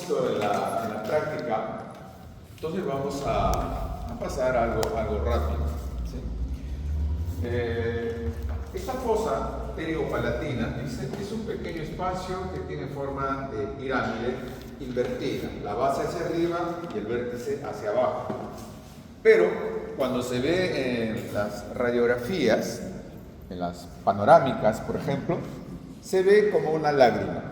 visto en la práctica, entonces vamos a pasar a algo rápido. ¿Sí? Esta fosa pterigo-palatina es un pequeño espacio que tiene forma de pirámide invertida, la base hacia arriba y el vértice hacia abajo. Pero cuando se ve en las radiografías, en las panorámicas, por ejemplo, se ve como una lágrima.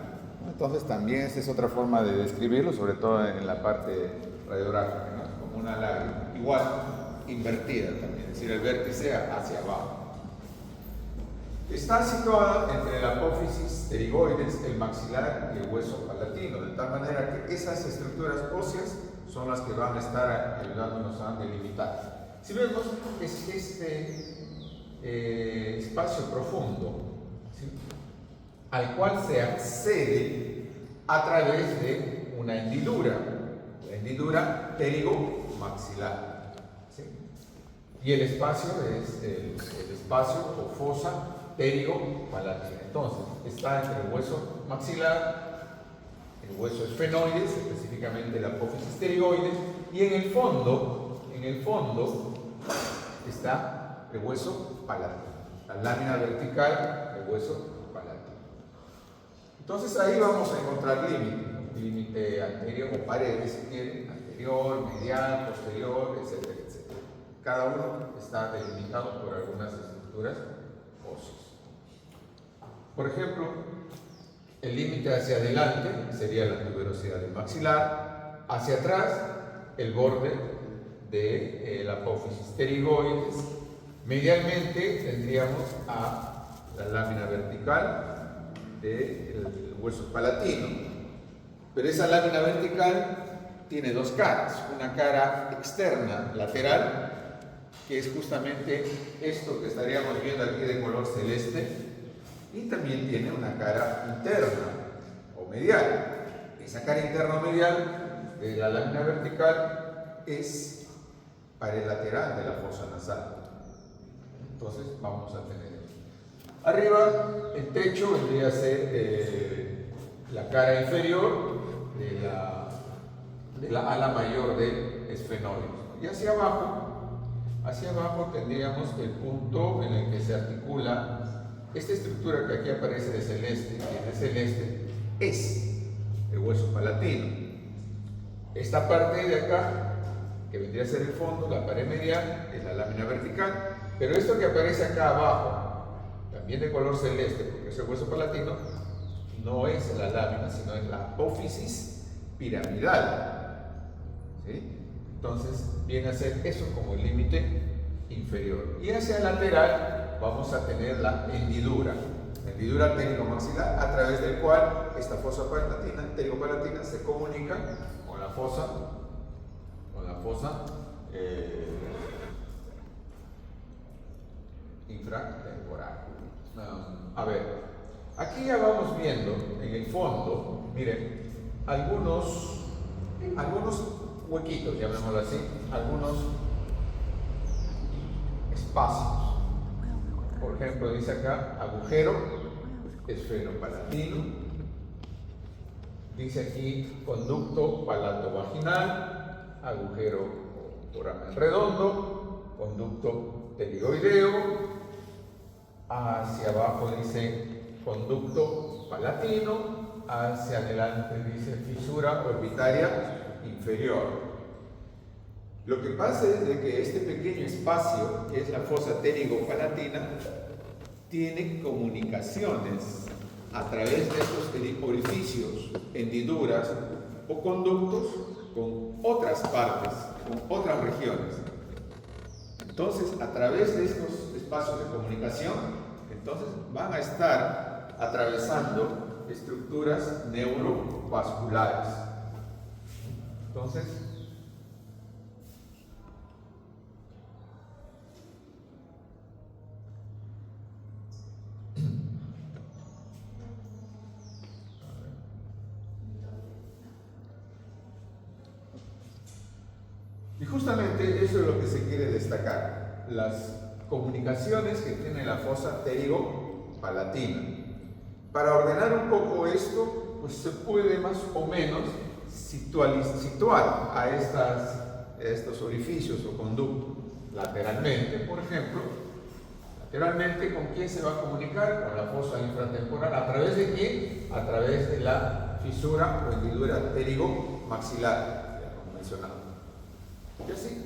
Entonces también esa es otra forma de describirlo, sobre todo en la parte radiográfica, ¿no? Como una lágrima, igual invertida también, es decir, el vértice hacia abajo. Está situada entre la apófisis pterigoides, el maxilar y el hueso palatino, de tal manera que esas estructuras óseas son las que van a estar ayudándonos a delimitar. Si vemos, es este espacio profundo, ¿sí?, al cual se accede a través de una hendidura, la hendidura pterigo-maxilar, ¿sí? Y el espacio es el espacio o fosa pterigo-palatina. Entonces, está entre el hueso maxilar, el hueso esfenoides, específicamente la apófisis pterigoides, y en el fondo está el hueso palatino, la lámina vertical del hueso palatino. Entonces ahí vamos a encontrar límite anterior o paredes, si quieren, anterior, medial, posterior, etcétera, etcétera. Cada uno está delimitado por algunas estructuras óseas. Por ejemplo, el límite hacia adelante sería la tuberosidad del maxilar, hacia atrás el borde de la apófisis pterigoides, medialmente tendríamos a la lámina vertical del hueso palatino, pero esa lámina vertical tiene dos caras, una cara externa, lateral, que es justamente esto que estaríamos viendo aquí de color celeste, y también tiene una cara interna o medial. Esa cara interna o medial de la lámina vertical es pared lateral de la fosa nasal. Entonces vamos a tener esto. Arriba, el techo vendría a ser la cara inferior de la ala mayor del esfenoides. Y hacia abajo tendríamos el punto en el que se articula esta estructura que aquí aparece de celeste, y de celeste es el hueso palatino. Esta parte de acá, que vendría a ser el fondo, la pared medial, es la lámina vertical, pero esto que aparece acá abajo, también de color celeste, porque es el hueso palatino, no es la lámina, sino es la apófisis piramidal, ¿sí? Entonces viene a ser eso como el límite inferior. Y hacia el lateral vamos a tener la hendidura pterigo-maxilar, a través del cual esta fosa pterigo-palatina se comunica con la fosa infratemporal. A ver, aquí ya vamos viendo en el fondo, miren, algunos huequitos, llamémoslo así, algunos espacios. Por ejemplo, dice acá agujero esfenopalatino, dice aquí conducto palato-vaginal, agujero foramen redondo, conducto pterigoideo, hacia abajo dice conducto palatino, hacia adelante dice fisura orbitaria inferior. Lo que pasa es de que este pequeño espacio, que es la fosa pterigo-palatina, tiene comunicaciones a través de estos orificios, hendiduras o conductos con otras partes, con otras regiones. Entonces, a través de estos espacios de comunicación, entonces van a estar atravesando estructuras neurovasculares. Entonces, y justamente eso es lo que se quiere destacar, las comunicaciones que tiene la fosa pterigo-palatina. Para ordenar un poco esto, pues se puede más o menos situar a estos orificios o conductos lateralmente, por ejemplo, lateralmente, ¿con quién se va a comunicar? Con la fosa infratemporal. ¿A través de quién? A través de la fisura o hendidura pterigo-maxilar, ya como mencionado. Y así.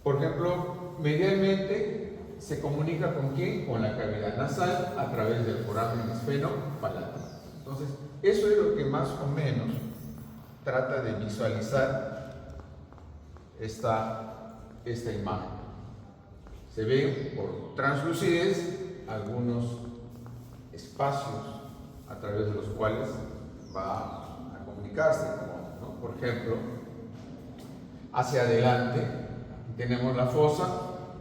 Por ejemplo, medialmente se comunica con quién? Con la cavidad nasal a través del foramen esfenopalatino. Entonces, eso es lo que más o menos trata de visualizar esta imagen. Se ven por translucidez algunos espacios a través de los cuales va a comunicarse, ¿no? Por ejemplo, hacia adelante tenemos la fosa,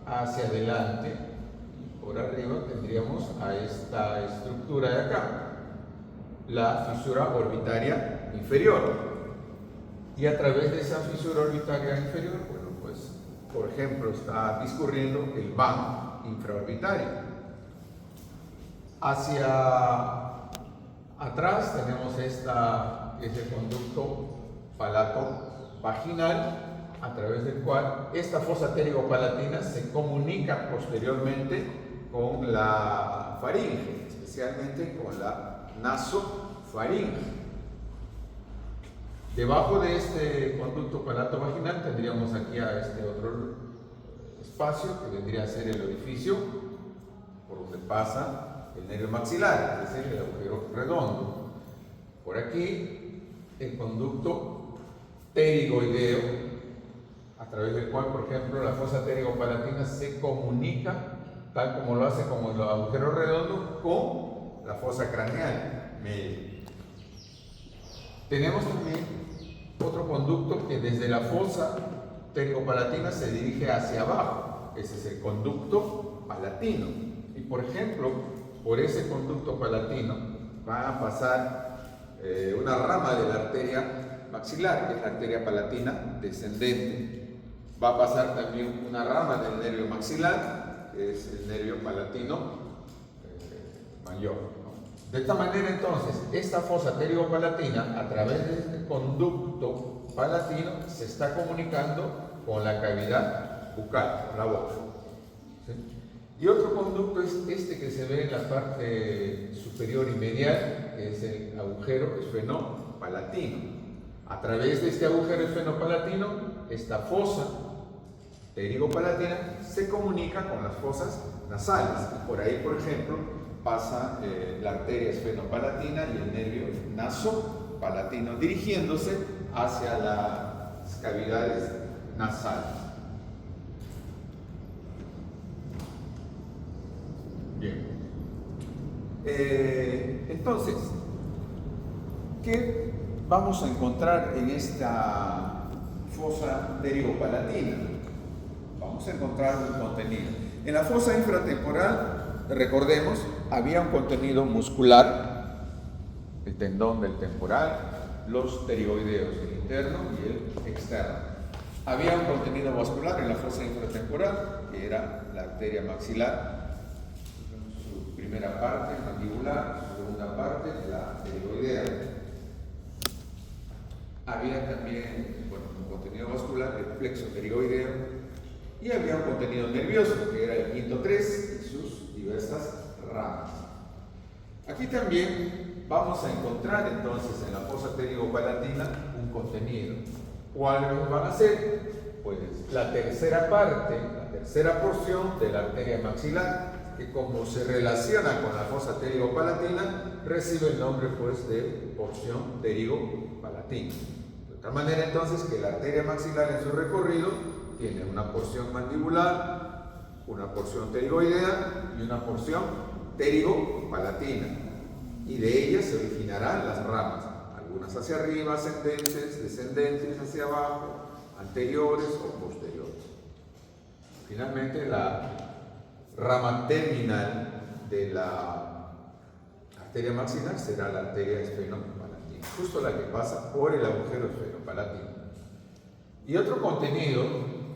hacia adelante, por arriba tendríamos a esta estructura de acá, la fisura orbitaria inferior. Y a través de esa fisura orbitaria inferior, bueno, pues, por ejemplo, está discurriendo el vano infraorbitario. Hacia atrás tenemos ese conducto palato-vaginal, a través del cual esta fosa pterigo-palatina se comunica posteriormente con la faringe, especialmente con la nasofaringe. Debajo de este conducto palato-vaginal tendríamos aquí a este otro espacio que vendría a ser el orificio por donde pasa el nervio maxilar, es decir, el agujero redondo. Por aquí el conducto pterigoideo, a través del cual, por ejemplo, la fosa pterigo-palatina se comunica, tal como lo hace como el agujero redondo, con la fosa craneal media. Tenemos también otro conducto que desde la fosa pterigo-palatina se dirige hacia abajo. Ese es el conducto palatino. Y por ejemplo, por ese conducto palatino va a pasar una rama de la arteria maxilar, que es la arteria palatina descendente. Va a pasar también una rama del nervio maxilar, que es el nervio palatino mayor, ¿no? De esta manera, entonces, esta fosa pterigo-palatina, a través de este conducto palatino, se está comunicando con la cavidad bucal, la boca. ¿Sí? Y otro conducto es este que se ve en la parte superior y medial, que es el agujero esfenopalatino. A través de este agujero esfenopalatino, esta fosa pterigo-palatina se comunica con las fosas nasales. Por ahí, por ejemplo, pasa la arteria esfenopalatina y el nervio nasopalatino, dirigiéndose hacia las cavidades nasales. Bien. Entonces, ¿qué vamos a encontrar en esta fosa pterigo-palatina? Vamos a encontrar un contenido. En la fosa infratemporal, recordemos, había un contenido muscular, el tendón del temporal, los pterigoideos, el interno y el externo. Había un contenido vascular en la fosa infratemporal, que era la arteria maxilar, su primera parte mandibular, su segunda parte la pterigoidea. Había también, bueno, un contenido vascular, el plexo pterigoideo, y había un contenido nervioso, que era el quinto 3 y sus diversas ramas. Aquí también vamos a encontrar entonces en la fosa pterigo-palatina un contenido. ¿Cuáles van a ser? Pues la tercera parte, la tercera porción de la arteria maxilar, que como se relaciona con la fosa pterigo-palatina, recibe el nombre pues de porción pterigo-palatina. De otra manera entonces que la arteria maxilar en su recorrido tiene una porción mandibular, una porción pterigoidea y una porción pterigo-palatina. Y de ellas se originarán las ramas, algunas hacia arriba, ascendentes, descendentes hacia abajo, anteriores o posteriores. Finalmente, la rama terminal de la arteria maxilar será la arteria esfenopalatina, justo la que pasa por el agujero esfenopalatino. Y otro contenido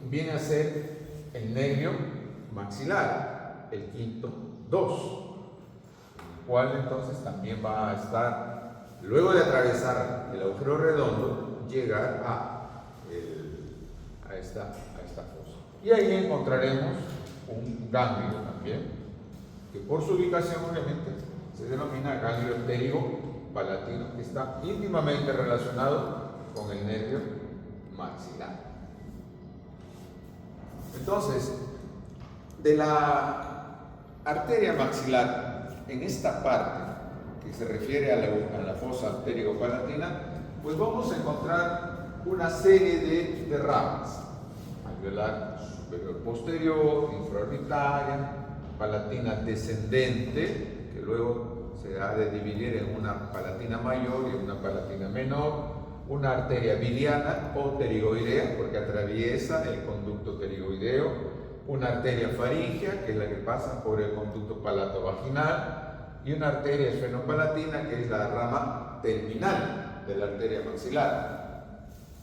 viene a ser el nervio maxilar, el quinto 2, el cual entonces también va a estar luego de atravesar el agujero redondo, llegar a esta fosa. Y ahí encontraremos un ganglio también, que por su ubicación obviamente se denomina ganglio pterigo-palatino, que está íntimamente relacionado con el nervio maxilar. Entonces, de la arteria maxilar, en esta parte que se refiere a la fosa pterigo-palatina, pues vamos a encontrar una serie de ramas: alveolar superior posterior, infraorbitaria, palatina descendente, que luego se ha de dividir en una palatina mayor y una palatina menor, una arteria biliana o pterigoidea, porque atraviesa el conducto pterigoideo, una arteria faríngea, que es la que pasa por el conducto palato-vaginal, y una arteria esfenopalatina, que es la rama terminal de la arteria maxilar,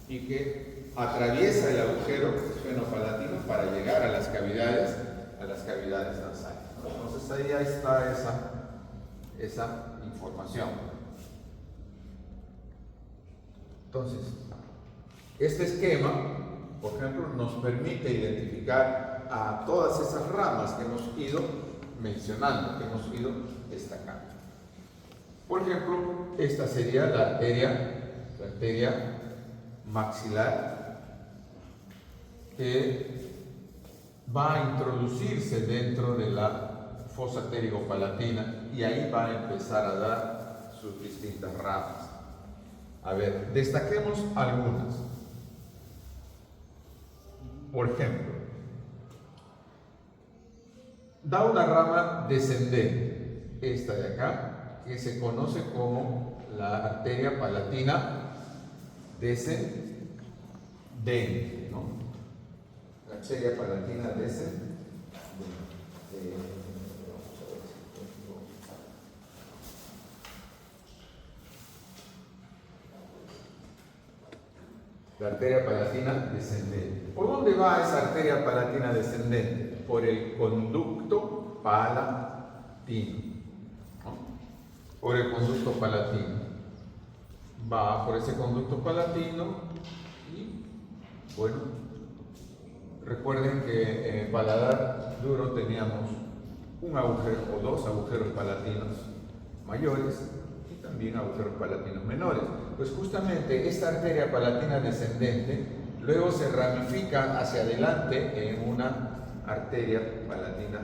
y que atraviesa el agujero esfenopalatino para llegar a las cavidades nasales. Entonces ahí está esa información. Entonces, este esquema, por ejemplo, nos permite identificar a todas esas ramas que hemos ido mencionando, que hemos ido destacando. Por ejemplo, esta sería la arteria maxilar, que va a introducirse dentro de la fosa pterigo-palatina y ahí va a empezar a dar sus distintas ramas. A ver, destaquemos algunas. Por ejemplo, da una rama descendente, esta de acá, que se conoce como la arteria palatina descendente, ¿no? La arteria palatina descendente. La arteria palatina descendente. ¿Por dónde va esa arteria palatina descendente? Por el conducto palatino, ¿no? Por el conducto palatino. Va por ese conducto palatino y, bueno, recuerden que en el paladar duro teníamos un agujero o dos agujeros palatinos mayores y también agujeros palatinos menores. Pues justamente esta arteria palatina descendente luego se ramifica hacia adelante en una arteria palatina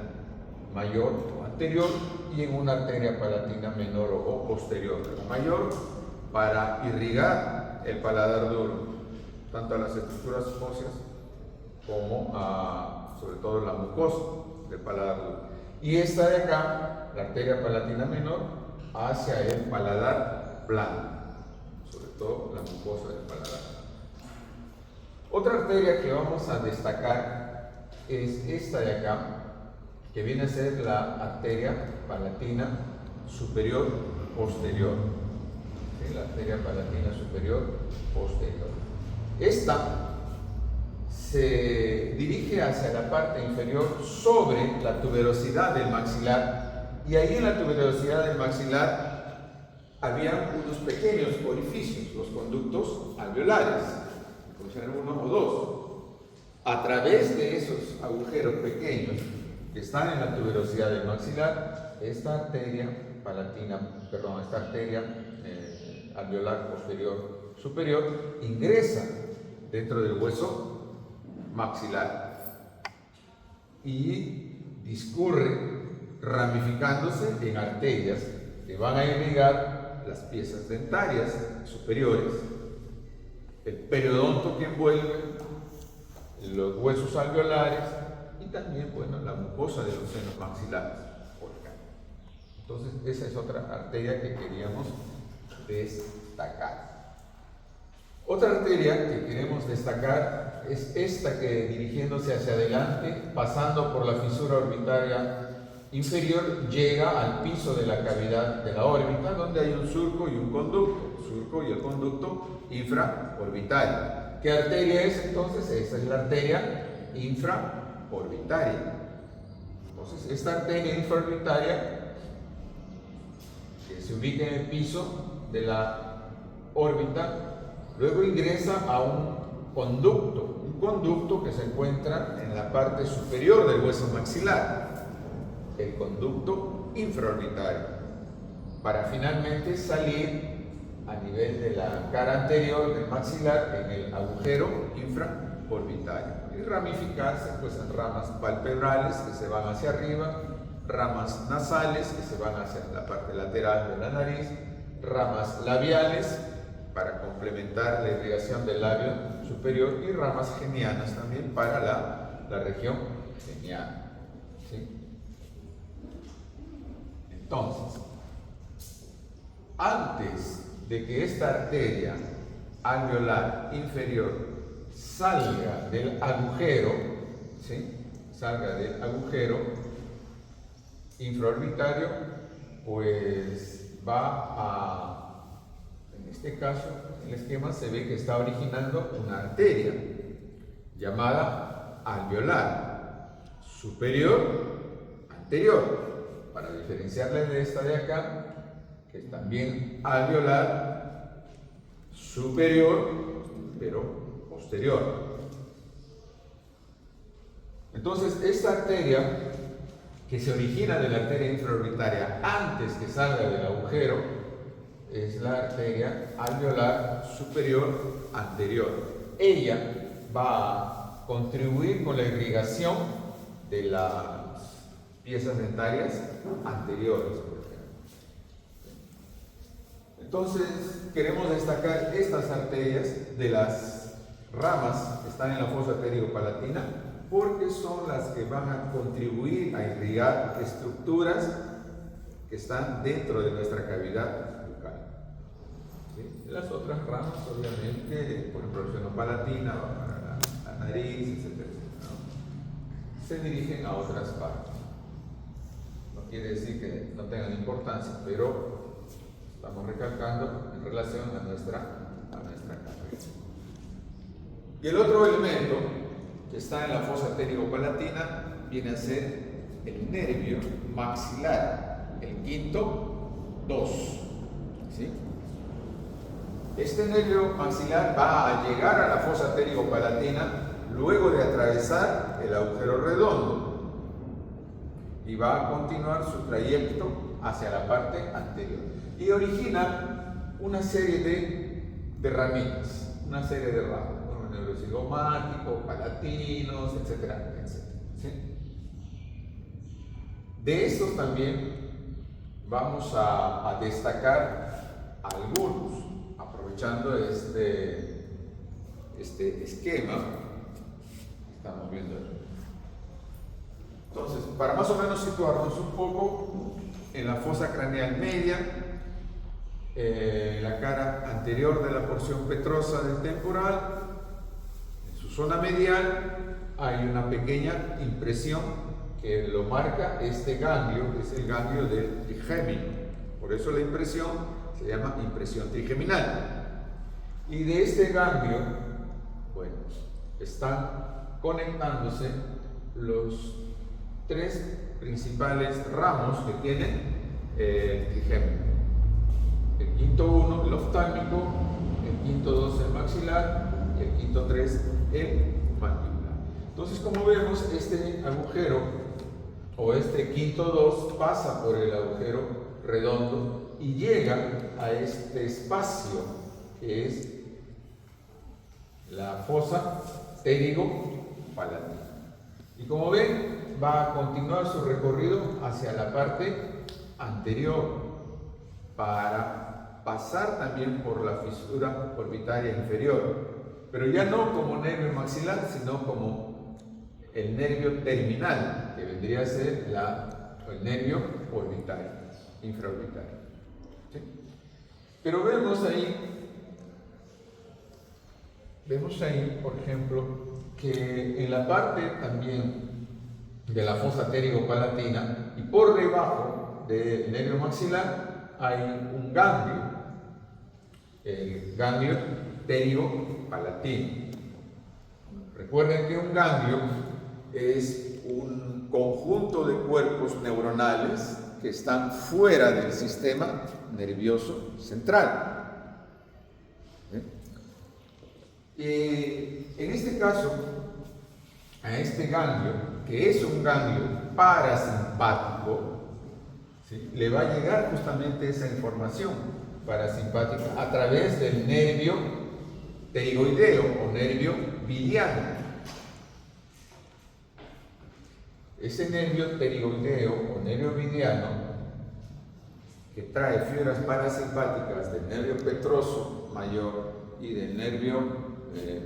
mayor o anterior y en una arteria palatina menor o posterior. La mayor para irrigar el paladar duro, tanto a las estructuras óseas como sobre todo la mucosa del paladar duro. Y esta de acá, la arteria palatina menor, hacia el paladar blando, sobre todo la mucosa del paladar. Otra arteria que vamos a destacar es esta de acá, que viene a ser la arteria palatina superior posterior. ¿Sí? La arteria palatina superior posterior. Esta se dirige hacia la parte inferior sobre la tuberosidad del maxilar, y ahí en la tuberosidad del maxilar había unos pequeños orificios, los conductos alveolares, puede ser uno o dos. A través de esos agujeros pequeños que están en la tuberosidad del maxilar, esta arteria alveolar posterior superior ingresa dentro del hueso maxilar y discurre ramificándose en arterias que van a irrigar las piezas dentarias superiores, el periodonto que envuelve los huesos alveolares y también, bueno, la mucosa de los senos maxilares, por ejemplo. Entonces, esa es otra arteria que queríamos destacar. Otra arteria que queremos destacar es esta, que dirigiéndose hacia adelante, pasando por la fisura orbitaria inferior, llega al piso de la cavidad de la órbita, donde hay un surco y un conducto, el surco y el conducto infraorbitario. ¿Qué arteria es entonces? Esta es la arteria infraorbitaria. Entonces, esta arteria infraorbitaria, que se ubica en el piso de la órbita, luego ingresa a un conducto que se encuentra en la parte superior del hueso maxilar, el conducto infraorbitario, para finalmente salir a nivel de la cara anterior del maxilar en el agujero infraorbitario y ramificarse pues en ramas palpebrales que se van hacia arriba, ramas nasales que se van hacia la parte lateral de la nariz, ramas labiales para complementar la irrigación del labio superior y ramas genianas también para la región geniana. ¿Sí? Entonces, antes de que esta arteria alveolar inferior salga del agujero, ¿sí? Salga del agujero infraorbitario, pues va a, en este caso, en el esquema se ve que está originando una arteria llamada alveolar superior anterior, para diferenciarla de esta de acá, que es también alveolar superior, pero posterior. Entonces, esta arteria que se origina de la arteria infraorbitaria antes que salga del agujero es la arteria alveolar superior anterior. Ella va a contribuir con la irrigación de las piezas dentarias anteriores, por ejemplo. Entonces, queremos destacar estas arterias de las ramas que están en la fosa pterigo-palatina porque son las que van a contribuir a irrigar estructuras que están dentro de nuestra cavidad bucal. ¿Sí? Las otras ramas, obviamente, por ejemplo, la seno-palatina va para la nariz, etc. ¿no? Se dirigen a otras partes. No quiere decir que no tengan importancia, pero estamos recalcando en relación a nuestra cabeza. Y el otro elemento que está en la fosa pterigo-palatina viene a ser el nervio maxilar, el quinto 2. ¿Sí? Este nervio maxilar va a llegar a la fosa pterigo-palatina luego de atravesar el agujero redondo y va a continuar su trayecto hacia la parte anterior y origina una serie de ramitas, una serie de ramas, neurocigomáticos, palatinos, etcétera, etcétera. ¿Sí? De estos también vamos a destacar algunos, aprovechando este esquema que estamos viendo aquí. Entonces, para más o menos situarnos un poco en la fosa craneal media, la cara anterior de la porción petrosa del temporal, en su zona medial hay una pequeña impresión que lo marca este ganglio, que es el ganglio del trigémino. Por eso la impresión se llama impresión trigeminal. Y de este ganglio, bueno, están conectándose los tres principales ramos que tiene el trigémino. El quinto 1, el oftálmico, el quinto 2, el maxilar, y el quinto 3, el mandibular. Entonces, como vemos, este agujero o este quinto 2 pasa por el agujero redondo y llega a este espacio que es la fosa pterigo-palatina. Y como ven, va a continuar su recorrido hacia la parte anterior para pasar también por la fisura orbitaria inferior, pero ya no como nervio maxilar, sino como el nervio terminal, que vendría a ser el nervio orbitario, infraorbitario. ¿Sí? Pero vemos ahí, por ejemplo, que en la parte también de la fosa pterigo-palatina y por debajo del nervio maxilar hay un ganglio, el ganglio pterigo-palatino. Recuerden que un ganglio es un conjunto de cuerpos neuronales que que están fuera del sistema nervioso central. En este caso, a este ganglio, que es un ganglio parasimpático, ¿sí?, le va a llegar justamente esa información parasimpática a través del nervio pterigoideo o nervio biliano. Ese nervio pterigoideo o nervio biliano, que trae fibras parasimpáticas del nervio petroso mayor y del nervio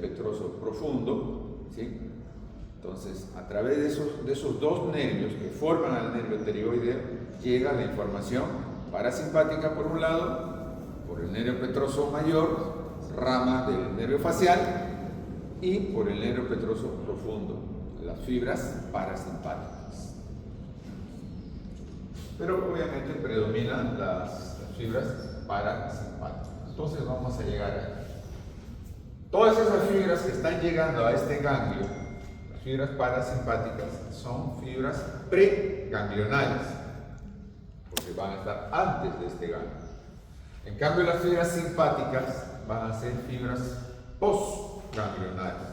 petroso profundo, ¿sí? Entonces, a través de esos dos nervios que forman al nervio pterigoideo, llega la información parasimpática por un lado, por el nervio petroso mayor, rama del nervio facial, y por el nervio petroso profundo, las fibras parasimpáticas. Pero obviamente predominan las fibras parasimpáticas. Entonces vamos a llegar a todas esas fibras que están llegando a este ganglio. Las fibras parasimpáticas son fibras preganglionales, porque van a estar antes de este ganglio. En cambio, las fibras simpáticas van a ser fibras postganglionales.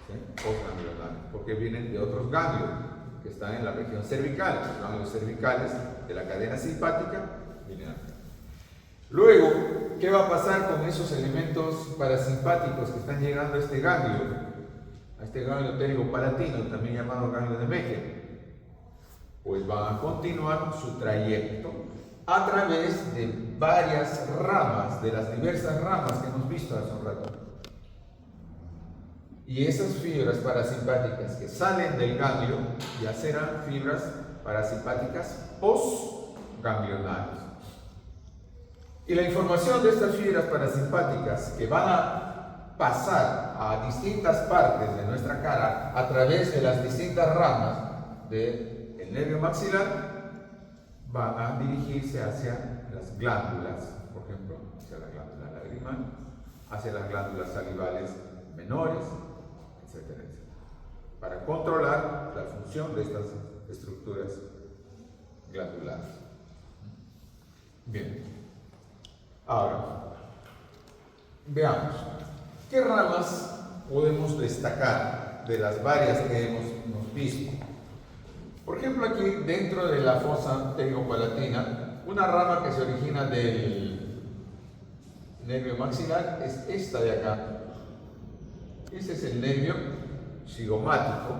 ¿Sí? Postganglionales, porque vienen de otros ganglios que están en la región cervical. Los ganglios cervicales de la cadena simpática vienen aquí. Luego, ¿qué va a pasar con esos elementos parasimpáticos que están llegando a este ganglio pterigopalatino, también llamado ganglio de Mejia? Pues van a continuar su trayecto a través de varias ramas, de las diversas ramas que hemos visto hace un rato. Y esas fibras parasimpáticas que salen del ganglio ya serán fibras parasimpáticas postganglionales. Y la información de estas fibras parasimpáticas que van a pasar a distintas partes de nuestra cara a través de las distintas ramas del nervio maxilar van a dirigirse hacia las glándulas, por ejemplo, hacia la glándula lagrimal, hacia las glándulas salivales menores, etcétera, etcétera, para controlar la función de estas estructuras glandulares. Bien, ahora veamos qué ramas podemos destacar de las varias que hemos visto. Por ejemplo, aquí dentro de la fosa pterigopalatina, una rama que se origina del nervio maxilar es esta de acá. Este es el nervio cigomático,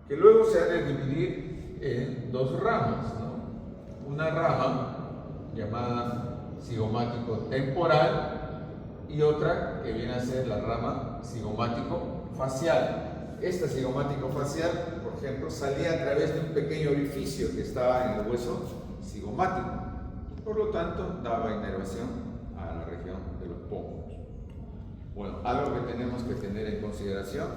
que luego se ha de dividir en dos ramas, ¿no? Una rama llamada cigomático temporal y otra que viene a ser la rama cigomático facial. Esta cigomático facial, por ejemplo, salía a través de un pequeño orificio que estaba en el hueso cigomático y por lo tanto daba inervación a la región de los pómulos. Bueno, algo que tenemos que tener en consideración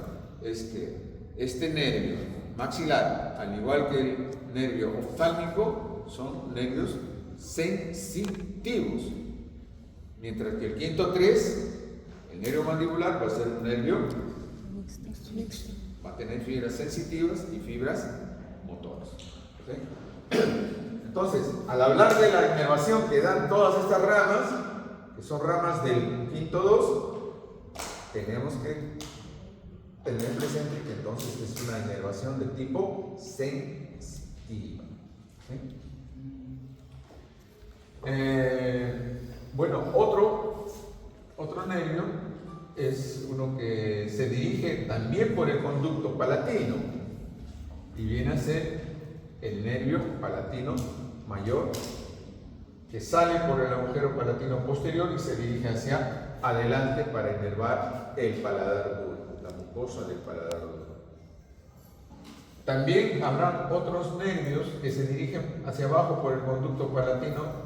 es que este nervio maxilar, al igual que el nervio oftálmico, son nervios sensitivos, mientras que el quinto 3, el nervio mandibular, va a ser un nervio mixto. Va a tener fibras sensitivas y fibras motoras. ¿Sí? Entonces, al hablar de la inervación que dan todas estas ramas, que son ramas del quinto 2, tenemos que tener presente que entonces es una inervación de tipo sensitiva. ¿Sí? Bueno, otro nervio es uno que se dirige también por el conducto palatino y viene a ser el nervio palatino mayor, que sale por el agujero palatino posterior y se dirige hacia adelante para inervar el paladar duro, la mucosa del paladar duro. También habrá otros nervios que se dirigen hacia abajo por el conducto palatino,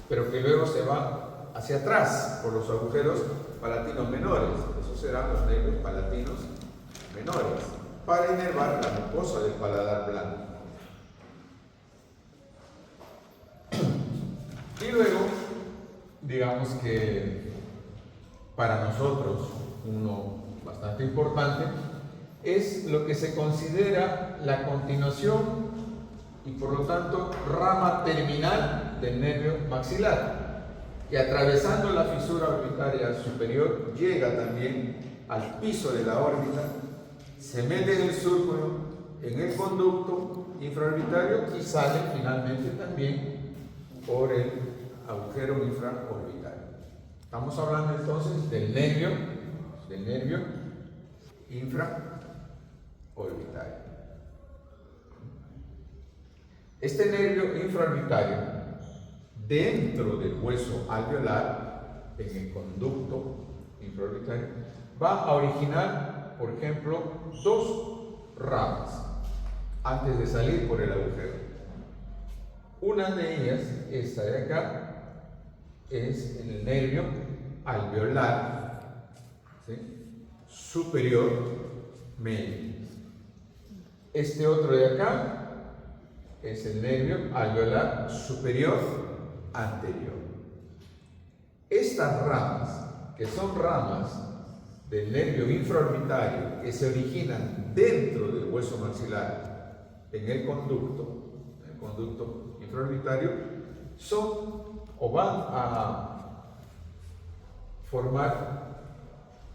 pero que luego se van hacia atrás por los agujeros palatinos menores. Esos serán los nervios palatinos menores, para inervar la mucosa del paladar blando. Y luego, digamos que para nosotros uno bastante importante es lo que se considera la continuación y por lo tanto rama terminal del nervio maxilar, que atravesando la fisura orbitaria superior llega también al piso de la órbita, se mete en el surco, en el conducto infraorbitario y sale finalmente también por el agujero infraorbitario. Estamos hablando entonces del nervio infraorbitario. Este nervio infraorbitario, dentro del hueso alveolar, en el conducto infraorbitario, va a originar, por ejemplo, dos ramas antes de salir por el agujero. Una de ellas, esta de acá, es el nervio alveolar, ¿sí?, superior medio. Este otro de acá es el nervio alveolar superior anterior. Estas ramas, que son ramas del nervio infraorbitario que se originan dentro del hueso maxilar, en el conducto infraorbitario, son o van a formar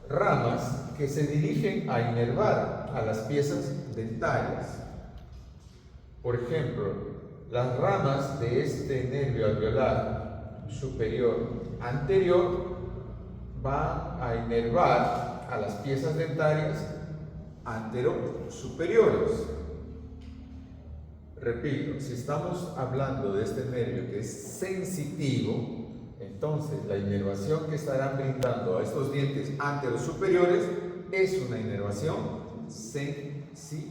ramas que se dirigen a inervar a las piezas dentarias. Por ejemplo, las ramas de este nervio alveolar superior anterior van a inervar a las piezas dentarias antero-superiores. Repito, si estamos hablando de este nervio que es sensitivo, entonces la inervación que estarán brindando a estos dientes anterosuperiores es una inervación sensitiva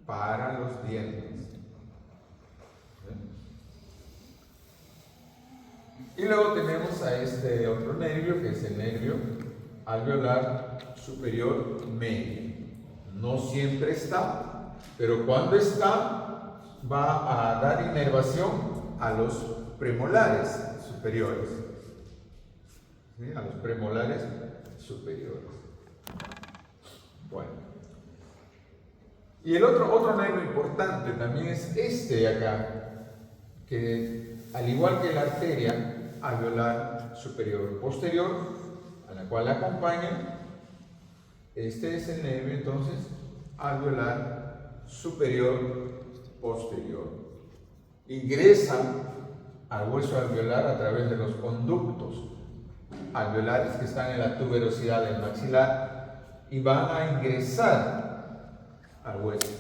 para los dientes. Y luego tenemos a este otro nervio, que es el nervio alveolar superior medio. No siempre está, pero cuando está, va a dar inervación a los premolares superiores. ¿Sí? A los premolares superiores. Bueno. Y el otro nervio importante también es este de acá, que al igual que la arteria alveolar superior posterior, a la cual acompaña, este es el nervio entonces alveolar superior posterior. Ingresa al hueso alveolar a través de los conductos alveolares que están en la tuberosidad del maxilar y van a ingresar al hueso.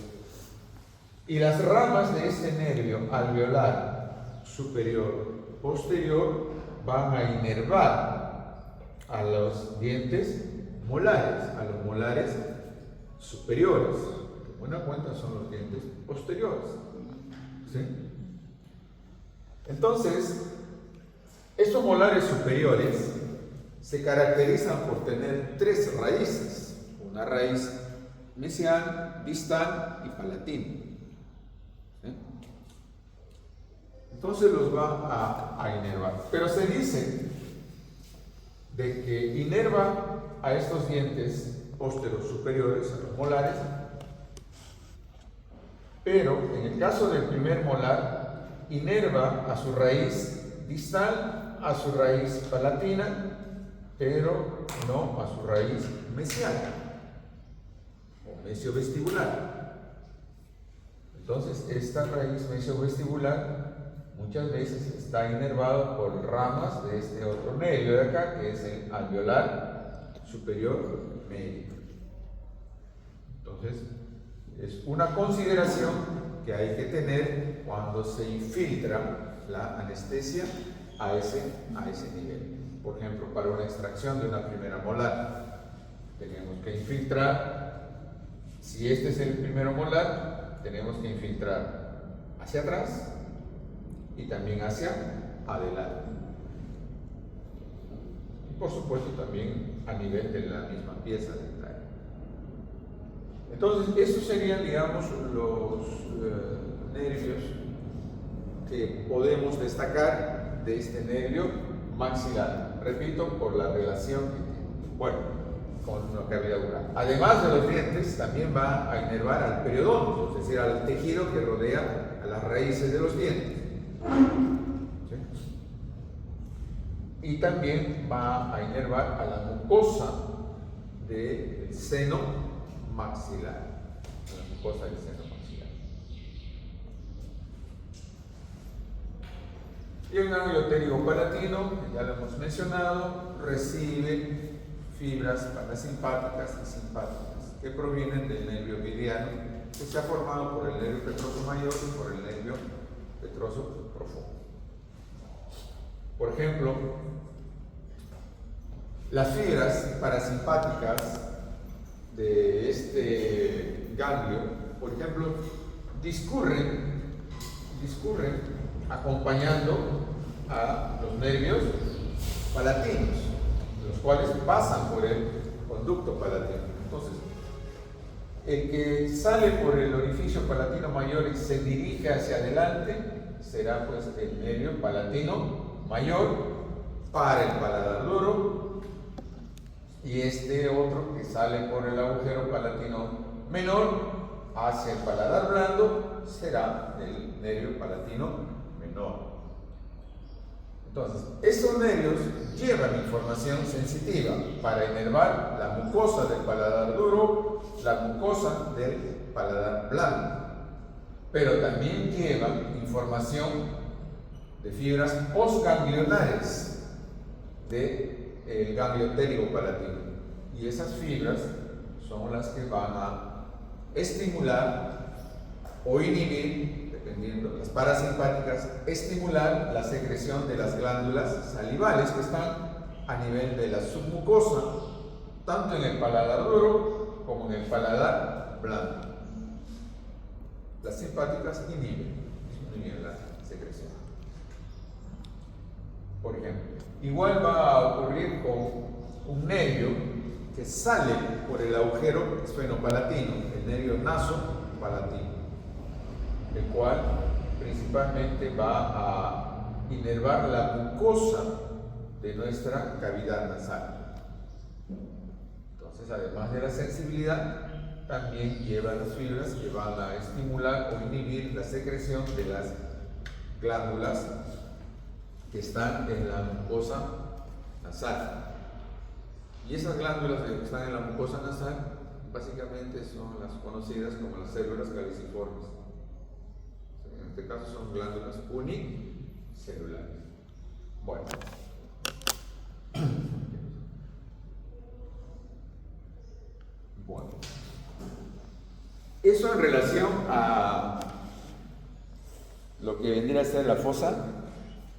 Y las ramas de este nervio alveolar superior posterior van a inervar a los dientes molares, a los molares superiores, que en buena cuenta son los dientes posteriores. ¿Sí? Entonces, estos molares superiores se caracterizan por tener tres raíces: una raíz mesial, distal y palatina. ¿Sí? Entonces los va a inervar. Pero se dice de que inerva a estos dientes pósteros superiores, a los molares, pero en el caso del primer molar, inerva a su raíz distal, a su raíz palatina, pero no a su raíz mesial o mesiovestibular. Entonces, esta raíz mesiovestibular muchas veces está inervado por ramas de este otro nervio de acá, que es el alveolar superior medio. Entonces, es una consideración que hay que tener cuando se infiltra la anestesia a ese nivel. Por ejemplo, para una extracción de una primera molar, tenemos que infiltrar, si este es el primero molar, tenemos que infiltrar hacia atrás y también hacia adelante. Y por supuesto también a nivel de la misma pieza dental. Entonces, estos serían, digamos, los nervios que podemos destacar de este nervio maxilar. Repito, por la relación que tiene. Bueno, con una cavidad bucal. Además de los dientes, también va a inervar al periodonto, es decir, al tejido que rodea a las raíces de los dientes. ¿Sí? Y también va a inervar a la mucosa del seno maxilar. La mucosa del seno maxilar. Y el ganglio pterigo-palatino, que ya lo hemos mencionado, recibe fibras parasimpáticas y simpáticas que provienen del nervio mediano, que se ha formado por el nervio petroso mayor y por el nervio petroso profundo. Por ejemplo, las fibras parasimpáticas de este ganglio, por ejemplo, discurren acompañando a los nervios palatinos, los cuales pasan por el conducto palatino. Entonces, el que sale por el orificio palatino mayor y se dirige hacia adelante será pues el nervio palatino mayor para el paladar duro, y este otro que sale por el agujero palatino menor hacia el paladar blando será el nervio palatino menor. Entonces, estos nervios llevan información sensitiva para inervar la mucosa del paladar duro, la mucosa del paladar blando, pero también llevan información de fibras postganglionares del ganglio pterigo-palatino, y esas fibras son las que van a estimular o inhibir, dependiendo, las parasimpáticas, estimular la secreción de las glándulas salivales que están a nivel de la submucosa, tanto en el paladar duro como en el paladar blando. Las simpáticas inhiben la secreción. Por ejemplo, igual va a ocurrir con un nervio que sale por el agujero esfenopalatino, el nervio nasopalatino, el cual principalmente va a inervar la mucosa de nuestra cavidad nasal. Entonces, además de la sensibilidad, también lleva las fibras que van a estimular o inhibir la secreción de las glándulas que están en la mucosa nasal. Y esas glándulas que están en la mucosa nasal básicamente son las conocidas como las células caliciformes. En este caso son glándulas unicelulares. Bueno. Eso en relación a lo que vendría a ser la fosa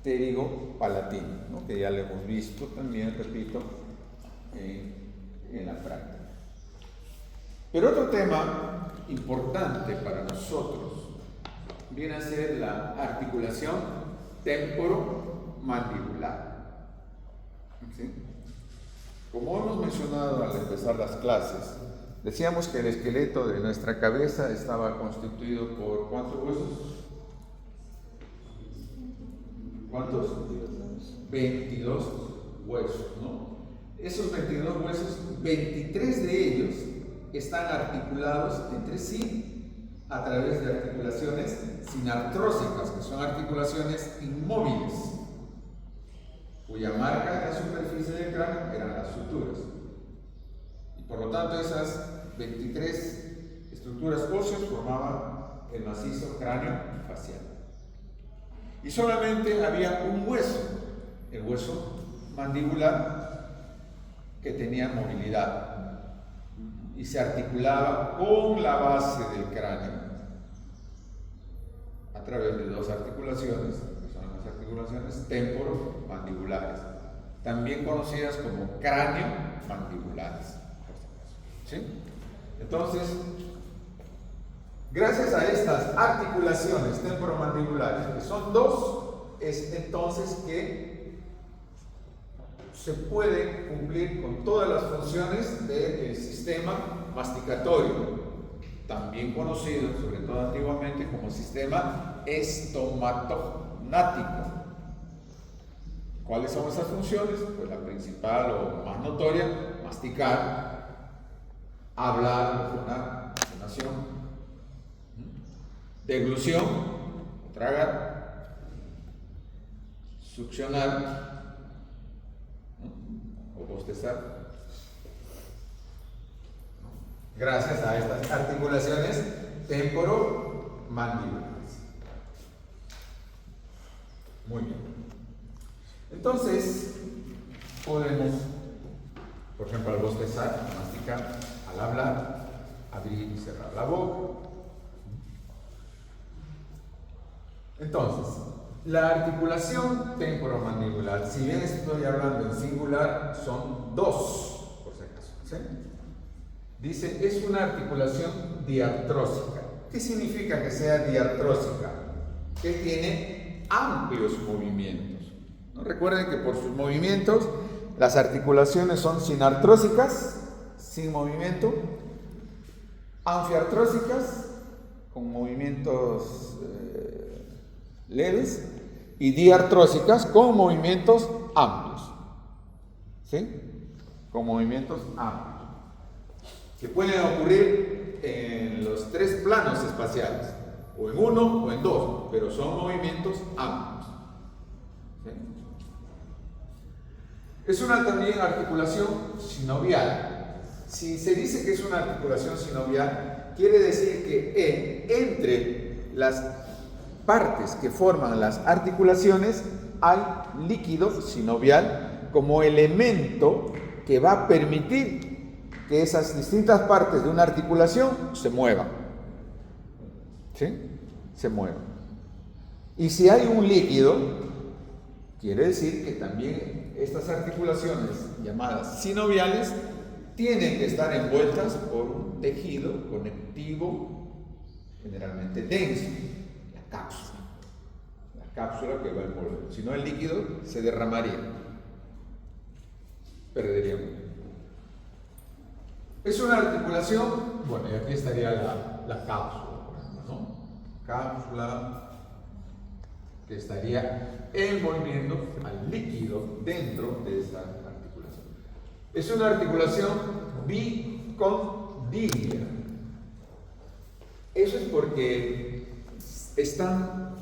pterigo-palatina, ¿no? Que ya lo hemos visto también, repito, en la práctica. Pero otro tema importante para nosotros viene a ser la articulación temporomandibular. ¿Sí? Como hemos mencionado al empezar las clases, decíamos que el esqueleto de nuestra cabeza estaba constituido por ¿cuántos huesos? ¿Cuántos? 22 huesos, ¿no? Esos 22 huesos, 23 de ellos están articulados entre sí a través de articulaciones sinartrósicas, que son articulaciones inmóviles, cuya marca en la superficie del cráneo eran las suturas. Y por lo tanto, esas 23 estructuras óseas formaban el macizo cráneo facial. Y solamente había un hueso, el hueso mandibular, que tenía movilidad y se articulaba con la base del cráneo a través de dos articulaciones, que son las articulaciones temporomandibulares, también conocidas como cráneo-mandibulares. ¿Sí? Entonces, gracias a estas articulaciones temporomandibulares, que son dos, es entonces que se puede cumplir con todas las funciones del sistema masticatorio, también conocido, sobre todo antiguamente, como sistema estomatognático. ¿Cuáles son esas funciones? Pues la principal o más notoria, masticar, hablar, una fonación, deglución, tragar, succionar o bostezar. Gracias a estas articulaciones temporomandibulares. Muy bien. Entonces, podemos, por ejemplo, al bostezar, masticar, al hablar, abrir y cerrar la boca. Entonces, la articulación temporomandibular, si bien estoy hablando en singular, son dos, por si acaso, ¿sí? Dice, es una articulación diartrósica. ¿Qué significa que sea diartrósica? Que tiene amplios movimientos, ¿no? Recuerden que por sus movimientos, las articulaciones son sinartrósicas, sin movimiento, anfiartrósicas, con movimientos leves, y diartrósicas, con movimientos amplios, ¿sí? Con movimientos amplios, que pueden ocurrir en los tres planos espaciales, o en uno o en dos, pero son movimientos amplios, ¿sí? Es una también articulación sinovial. Si se dice que es una articulación sinovial, quiere decir que entre las partes que forman las articulaciones hay líquido sinovial como elemento que va a permitir que esas distintas partes de una articulación se muevan, ¿sí? Se muevan. Y si hay un líquido, quiere decir que también estas articulaciones llamadas sinoviales tienen que estar envueltas por un tejido conectivo generalmente denso, la cápsula que va a envolver. Si no, el líquido se derramaría, perderíamos. Es una articulación, bueno, y aquí estaría la cápsula, por ejemplo, ¿no? Cápsula que estaría envolviendo al líquido dentro de esta articulación. Es una articulación bicondilia. Eso es porque están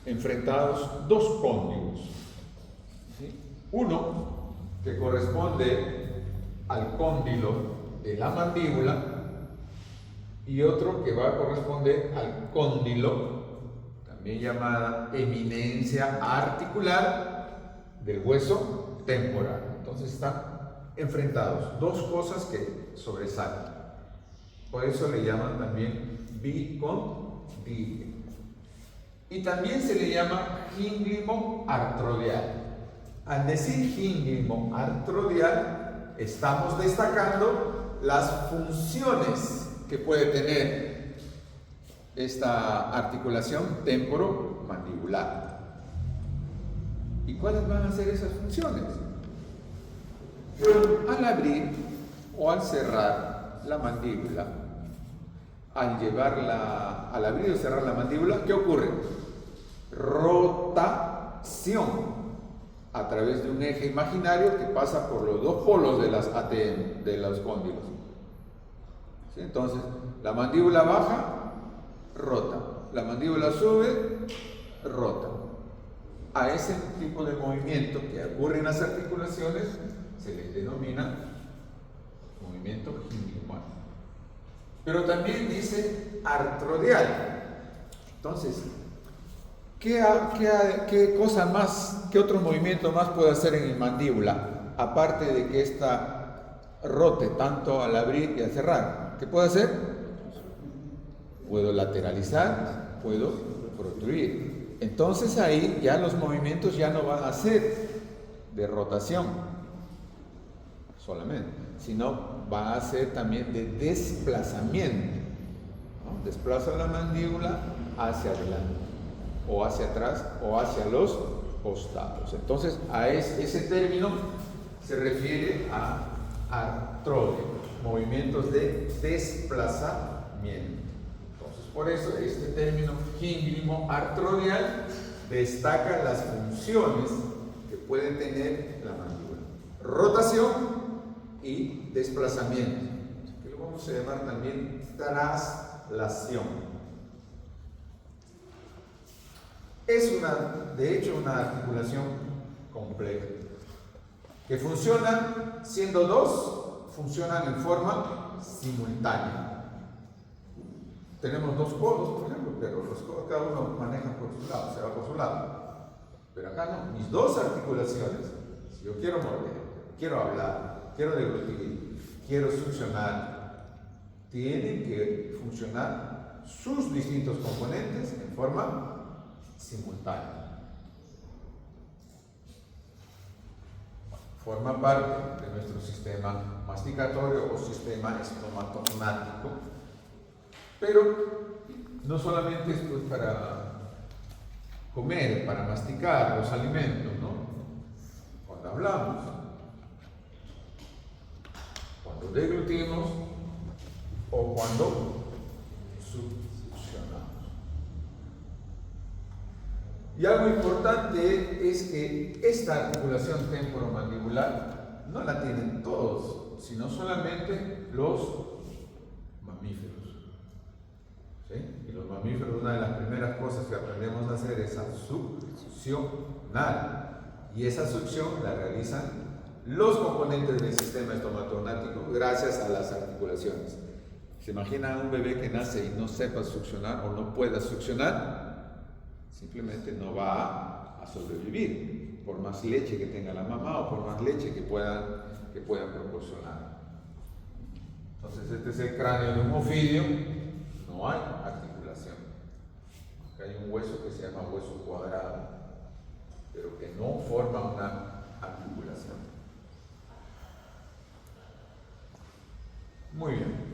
enfrentados dos cóndilos, ¿sí? Uno que corresponde al cóndilo de la mandíbula y otro que va a corresponder al cóndilo, también llamada eminencia articular del hueso temporal. Entonces están enfrentados, dos cosas que sobresalen. Por eso le llaman también bicondilia. Y también se le llama gínglimo artrodial. Al decir gínglimo artrodial, estamos destacando las funciones que puede tener esta articulación temporomandibular. ¿Y cuáles van a ser esas funciones? Al abrir o al cerrar la mandíbula, al abrir o cerrar la mandíbula, ¿qué ocurre? Rotación a través de un eje imaginario que pasa por los dos polos de las ATM, de los cóndilos. ¿Sí? Entonces, la mandíbula baja, rota. La mandíbula sube, rota. A ese tipo de movimiento que ocurre en las articulaciones se les denomina movimiento gínglimo. Pero también dice artrodial. Entonces, ¿qué cosa más, qué otro movimiento más puedo hacer en mi mandíbula? Aparte de que esta rote tanto al abrir y al cerrar. ¿Qué puedo hacer? Puedo lateralizar, puedo protruir. Entonces ahí ya los movimientos ya no van a ser de rotación solamente, sino van a ser también de desplazamiento, ¿no? Desplazo la mandíbula hacia adelante, o hacia atrás, o hacia los costados. Entonces, a ese término se refiere a artrodio, movimientos de desplazamiento. Entonces, por eso este término gínglimo artrodial destaca las funciones que puede tener la mandíbula: rotación y desplazamiento, se llama también traslación. Es de hecho una articulación compleja, que funcionan, siendo dos, funcionan en forma simultánea. Tenemos dos codos, por ejemplo, pero los codos cada uno maneja por su lado, se va por su lado. Pero acá no, mis dos articulaciones, si yo quiero morder, quiero hablar, quiero deglutir, quiero succionar, tienen que funcionar sus distintos componentes en forma simultánea. Forma parte de nuestro sistema masticatorio o sistema estomatognático, pero no solamente esto es para comer, para masticar los alimentos, ¿no? Cuando hablamos, cuando deglutimos o cuando succionamos. Y algo importante es que esta articulación temporomandibular no la tienen todos, sino solamente los mamíferos. ¿Sí? Y los mamíferos, una de las primeras cosas que aprendemos a hacer es a succionar. Y esa succión la realizan los componentes del sistema estomatognático gracias a las articulaciones. ¿Se imagina un bebé que nace y no sepa succionar o no pueda succionar? Simplemente no va a sobrevivir, por más leche que tenga la mamá o por más leche que puedan proporcionar. Entonces este es el cráneo de un ofidio. No hay articulación. Acá hay un hueso que se llama hueso cuadrado, pero que no forma una articulación. Muy bien.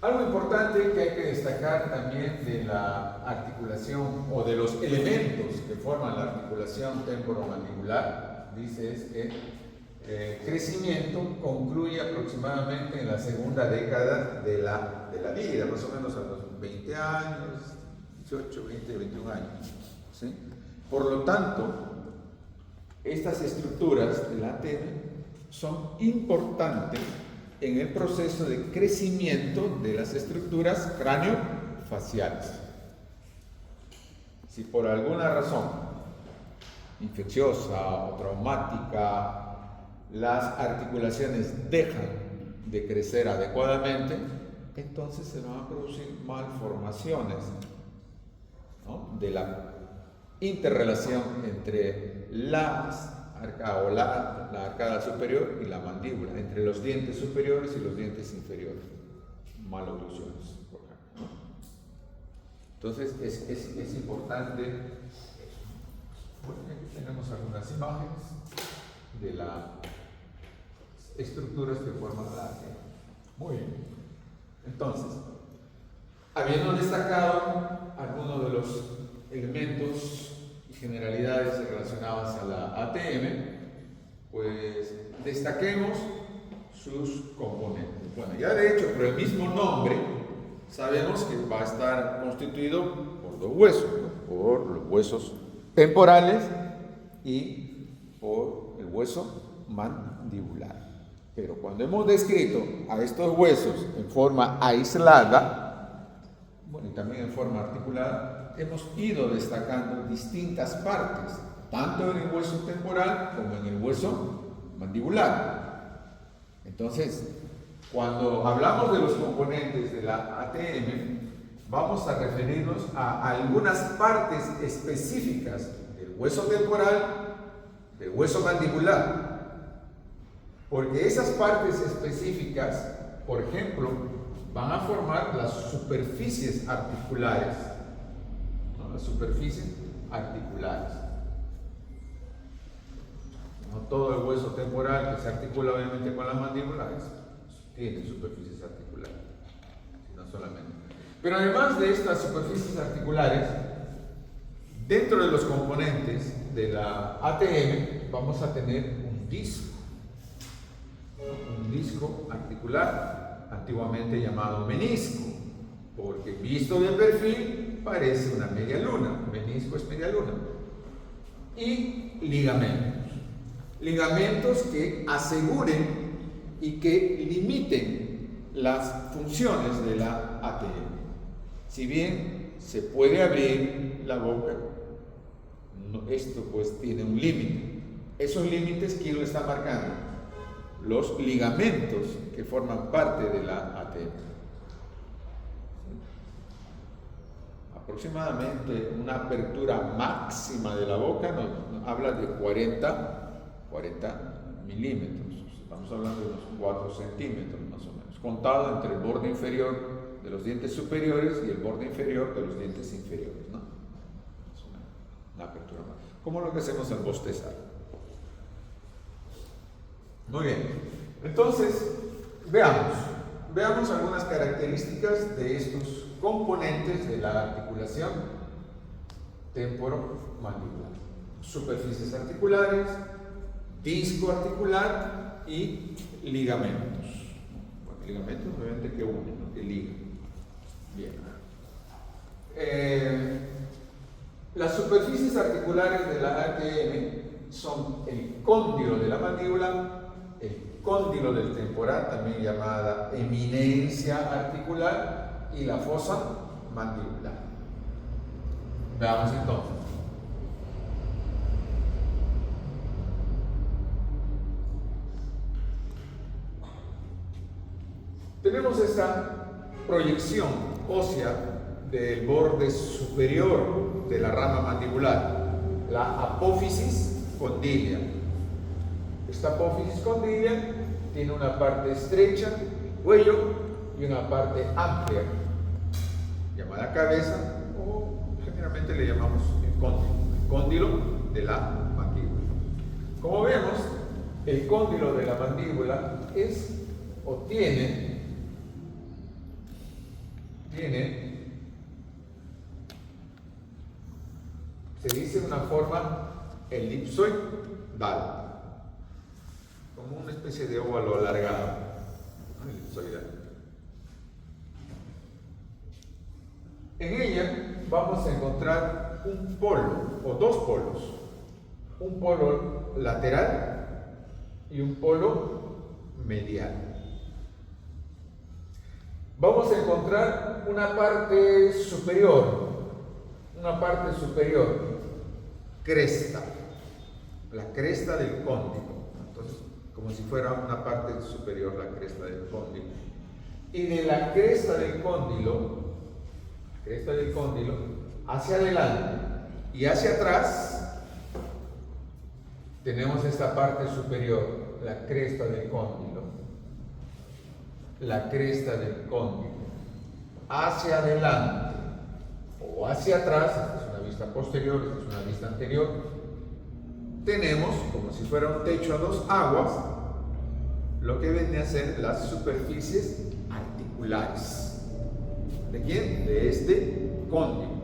Algo importante que hay que destacar también de la articulación o de los elementos que forman la articulación temporomandibular, dice, es que el crecimiento concluye aproximadamente en la segunda década de la vida, más o menos a los 20 años, 18, 20, 21 años. ¿Sí? Por lo tanto, estas estructuras del ATM son importantes en el proceso de crecimiento de las estructuras craneofaciales. Si por alguna razón infecciosa o traumática las articulaciones dejan de crecer adecuadamente, entonces se van a producir malformaciones, ¿no? De la interrelación entre la arcada superior y la mandíbula, entre los dientes superiores y los dientes inferiores, maloclusiones, por ejemplo, ¿no? Entonces es importante. Bueno, aquí tenemos algunas imágenes de las estructuras que forman la ATM. Muy bien. Entonces, habiendo destacado algunos de los elementos y generalidades relacionadas a la ATM, pues destaquemos sus componentes. Bueno, ya de hecho, por el mismo nombre, sabemos que va a estar constituido por dos huesos, ¿no? Por los huesos temporales y por el hueso mandibular. Pero cuando hemos descrito a estos huesos en forma aislada, bueno, y también en forma articulada, hemos ido destacando distintas partes, tanto en el hueso temporal como en el hueso mandibular. Entonces, cuando hablamos de los componentes de la ATM, vamos a referirnos a algunas partes específicas del hueso temporal, del hueso mandibular. Porque esas partes específicas, por ejemplo, van a formar las superficies articulares, ¿no? Las superficies articulares. No todo el hueso temporal que se articula obviamente con la mandíbula tiene superficies articulares, sino solamente. Pero además de estas superficies articulares, dentro de los componentes de la ATM vamos a tener un disco articular, antiguamente llamado menisco, porque visto de perfil parece una media luna. Menisco es media luna. Y ligamentos que aseguren y que limiten las funciones de la ATM. Si bien se puede abrir la boca, esto pues tiene un límite. Esos límites, ¿quién lo está marcando? Los ligamentos que forman parte de la ATM. Aproximadamente una apertura máxima de la boca nos habla de 40 milímetros. Estamos hablando de unos 4 centímetros más o menos, contado entre el borde inferior de los dientes superiores y el borde inferior de los dientes inferiores, ¿no? Es una apertura más, como lo que hacemos al bostezar. Muy bien, entonces veamos algunas características de estos componentes de la articulación temporomandibular: superficies articulares, disco articular y ligamentos. Bueno, ligamentos obviamente que unen, ¿no? Que ligan. Bien. Las superficies articulares de la ATM son el cóndilo de la mandíbula, el cóndilo del temporal, también llamada eminencia articular, y la fosa mandibular. Veamos entonces. Tenemos esta proyección ósea del borde superior de la rama mandibular, la apófisis condilia. Esta apófisis condilia tiene una parte estrecha, cuello, y una parte amplia, llamada cabeza, o generalmente le llamamos el cóndilo de la mandíbula. Como vemos, el cóndilo de la mandíbula tiene se dice una forma elipsoidal, como una especie de óvalo alargado, ¿no? Elipsoidal. En ella vamos a encontrar un polo o dos polos, un polo lateral y un polo medial. Vamos a encontrar una parte superior, cresta, la cresta del cóndilo. Entonces, como si fuera una parte superior, la cresta del cóndilo. Y de la cresta del cóndilo hacia adelante y hacia atrás, tenemos esta parte superior, la cresta del cóndilo. La cresta del cóndilo. Hacia adelante o hacia atrás, esta es una vista posterior, esta es una vista anterior, tenemos, como si fuera un techo a dos aguas, lo que viene a ser las superficies articulares. ¿De quién? De este cóndilo.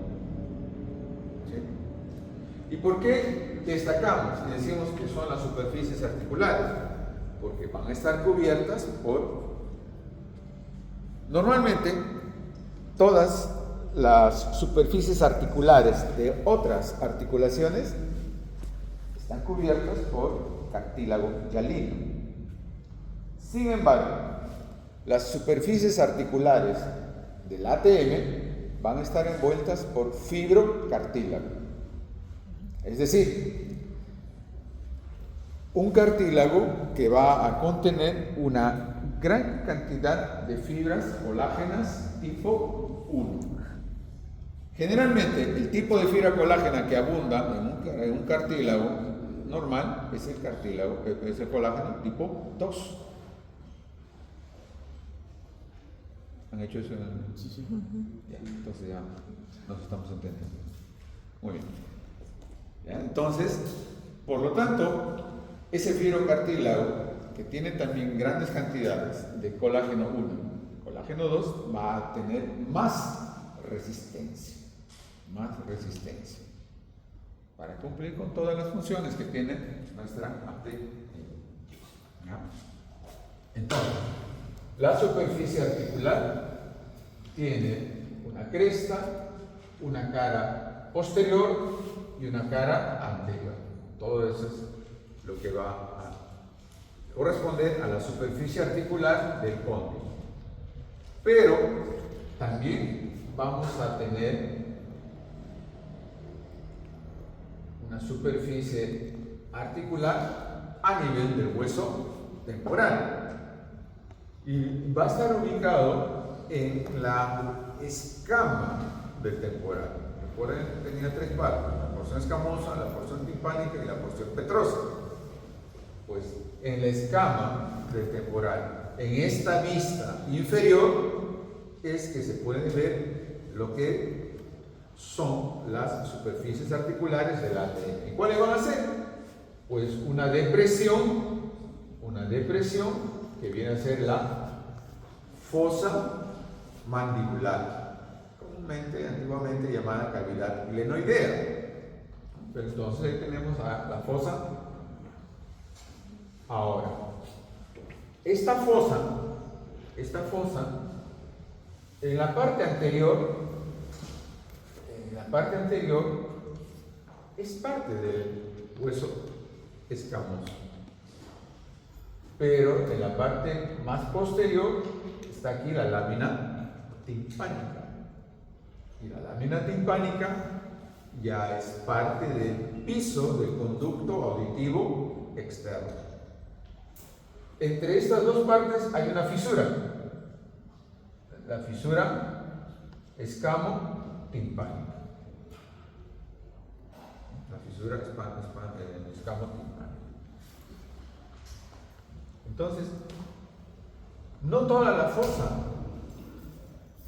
¿Sí? ¿Y por qué destacamos y decimos que son las superficies articulares? Porque van a estar cubiertas por... Normalmente, todas las superficies articulares de otras articulaciones están cubiertas por cartílago hialino. Sin embargo, las superficies articulares del ATM van a estar envueltas por fibrocartílago. Es decir, un cartílago que va a contener una gran cantidad de fibras colágenas tipo 1. Generalmente, el tipo de fibra colágena que abunda en un cartílago normal es el colágeno tipo 2. ¿Han hecho eso? Sí. Ya, entonces ya nos estamos entendiendo. Muy bien. ¿Ya? Entonces, por lo tanto, ese fibrocartílago, que tiene también grandes cantidades de colágeno 1, colágeno 2, va a tener más resistencia para cumplir con todas las funciones que tiene nuestra ATM. Entonces, la superficie articular tiene una cresta, una cara posterior y una cara anterior. Todo eso es lo que va a corresponder a la superficie articular del cóndilo. Pero también vamos a tener una superficie articular a nivel del hueso temporal y va a estar ubicado en la escama del temporal. Recuerden que tenía tres partes: la porción escamosa, la porción timpánica y la porción petrosa. Pues en la escama del temporal, en esta vista inferior, es que se puede ver lo que son las superficies articulares del ATM. ¿Y cuáles van a ser? Pues una depresión que viene a ser la fosa mandibular, antiguamente llamada cavidad glenoidea. Pero entonces ahí tenemos a la fosa. Ahora, esta fosa, en la parte anterior, es parte del hueso escamoso, pero en la parte más posterior está aquí la lámina timpánica, y la lámina timpánica ya es parte del piso del conducto auditivo externo. Entre estas dos partes hay una fisura, la fisura escamo-timpánica. La fisura escamo-timpánica. Entonces, no toda la fosa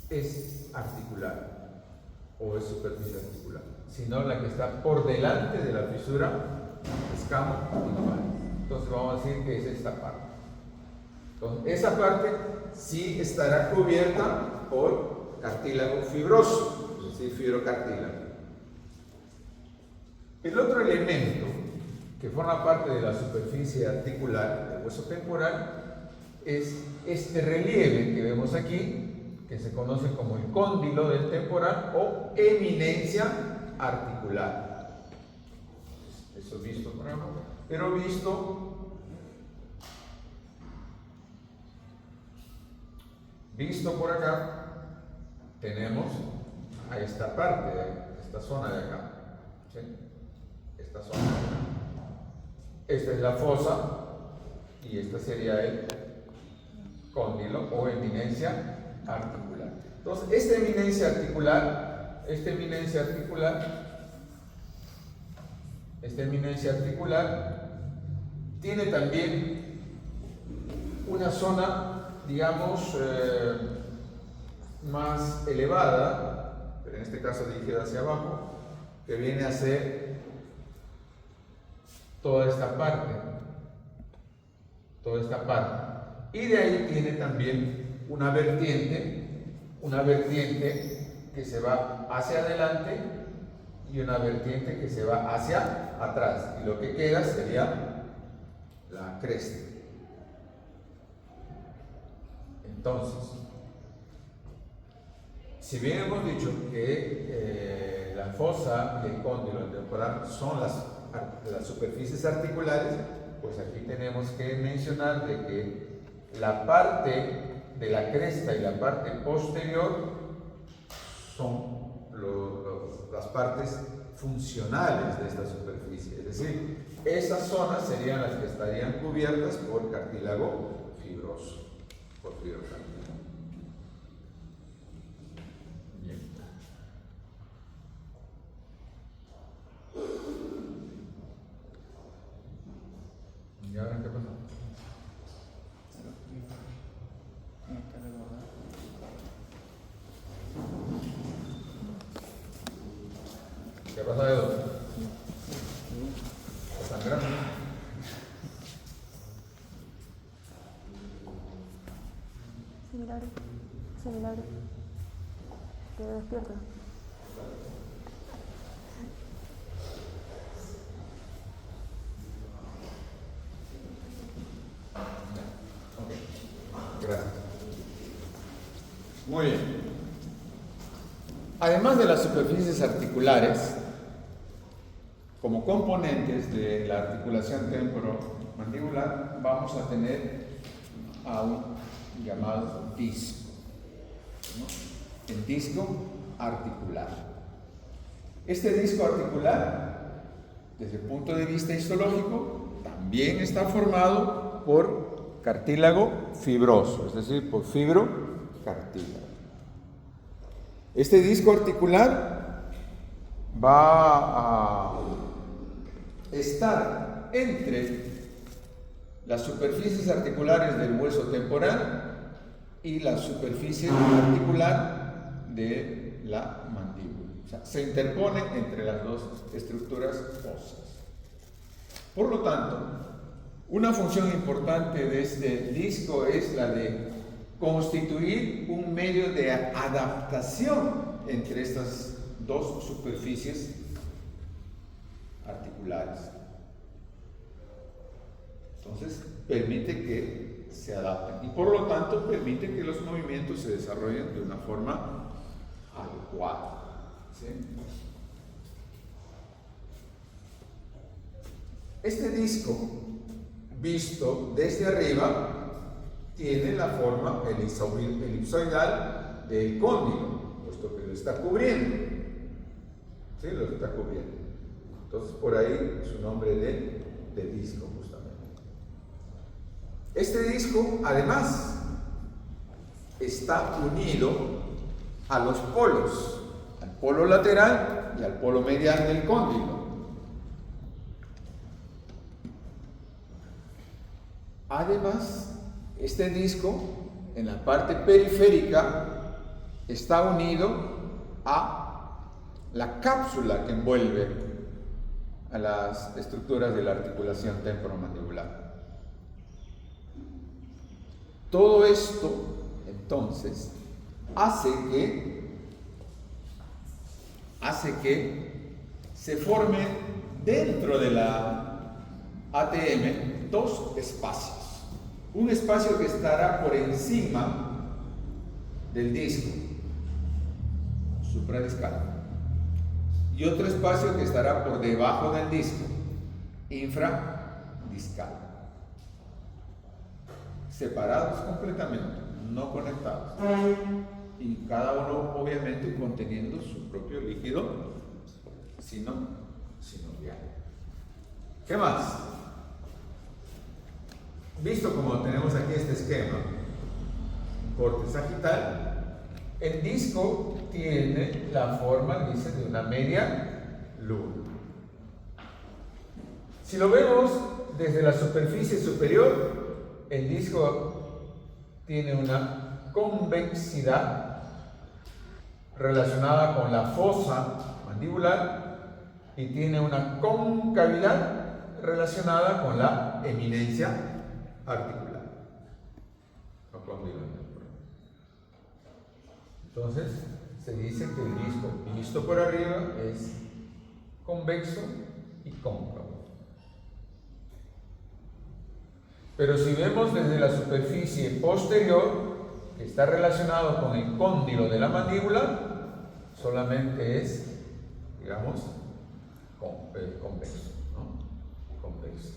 es articular o es superficie articular, sino la que está por delante de la fisura escamo-timpánica. Entonces vamos a decir que es esta parte. Entonces, esa parte sí estará cubierta por cartílago fibroso, es decir, fibrocartílago. El otro elemento que forma parte de la superficie articular del hueso temporal es este relieve que vemos aquí, que se conoce como el cóndilo del temporal o eminencia articular. Eso visto por acá, pero visto por acá, tenemos a esta parte, esta zona de acá, ¿sí? Esta zona de acá. Esta es la fosa y esta sería el cóndilo o eminencia articular. Entonces, esta eminencia articular tiene también una zona, digamos, más elevada, pero en este caso dirigida hacia abajo, que viene a ser toda esta parte, y de ahí tiene también una vertiente que se va hacia adelante y una vertiente que se va hacia atrás, y lo que queda sería la cresta. Entonces, si bien hemos dicho que la fosa y el cóndilo temporal son las superficies articulares, pues aquí tenemos que mencionar de que la parte de la cresta y la parte posterior son las partes funcionales de esta superficie, es decir, esas zonas serían las que estarían cubiertas por cartílago fibroso, por fibrocartílago. Bien. ¿Y ahora qué pasa? ¿Qué pasa, Edu? ¿Está sangrando? Milagro. Quedé despierta. Gracias. Muy bien. Además de las superficies articulares, como componentes de la articulación temporomandibular, vamos a tener a un llamado disco. ¿no? El disco articular. Este disco articular, desde el punto de vista histológico, también está formado por cartílago fibroso, es decir, por fibrocartílago. Este disco articular va a estar entre las superficies articulares del hueso temporal y la superficie articular de la mandíbula. O sea, se interpone entre las dos estructuras óseas. Por lo tanto, una función importante de este disco es la de constituir un medio de adaptación entre estas dos superficies articulares. Entonces, permite que se adapten y por lo tanto permite que los movimientos se desarrollen de una forma adecuada. ¿Sí? Este disco, visto desde arriba, tiene la forma elipsoidal del cóndilo, puesto que lo está cubriendo. ¿Sí? Lo está cubriendo. Entonces, por ahí su nombre de disco, justamente. Este disco, además, está unido a los polos, al polo lateral y al polo medial del cóndilo. Además, este disco, en la parte periférica, está unido a la cápsula que envuelve a las estructuras de la articulación temporomandibular. Todo esto, entonces, hace que se formen dentro de la ATM dos espacios. Un espacio que estará por encima del disco supradiscal y otro espacio que estará por debajo del disco infradiscal, separados completamente, no conectados, y cada uno obviamente conteniendo su propio líquido sinovial. ¿Qué más? Visto como tenemos aquí este esquema, corte sagital, el disco tiene la forma, dice, de una media luna. Si lo vemos desde la superficie superior, el disco tiene una convexidad relacionada con la fosa mandibular y tiene una concavidad relacionada con la eminencia articular o cóndilo temporal. Entonces se dice que el disco visto por arriba es convexo y cóncavo. Pero si vemos desde la superficie posterior, que está relacionado con el cóndilo de la mandíbula, solamente es, digamos, convexo, ¿no? Convexo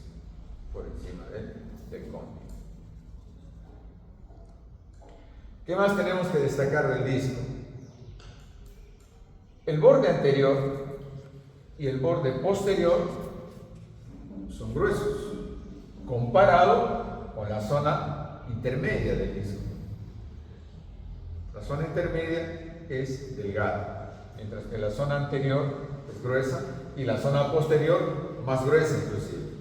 por encima del cóndilo. ¿Qué más tenemos que destacar del disco? El borde anterior y el borde posterior son gruesos, comparado con la zona intermedia del disco. La zona intermedia es delgada, mientras que la zona anterior es gruesa y la zona posterior más gruesa inclusive.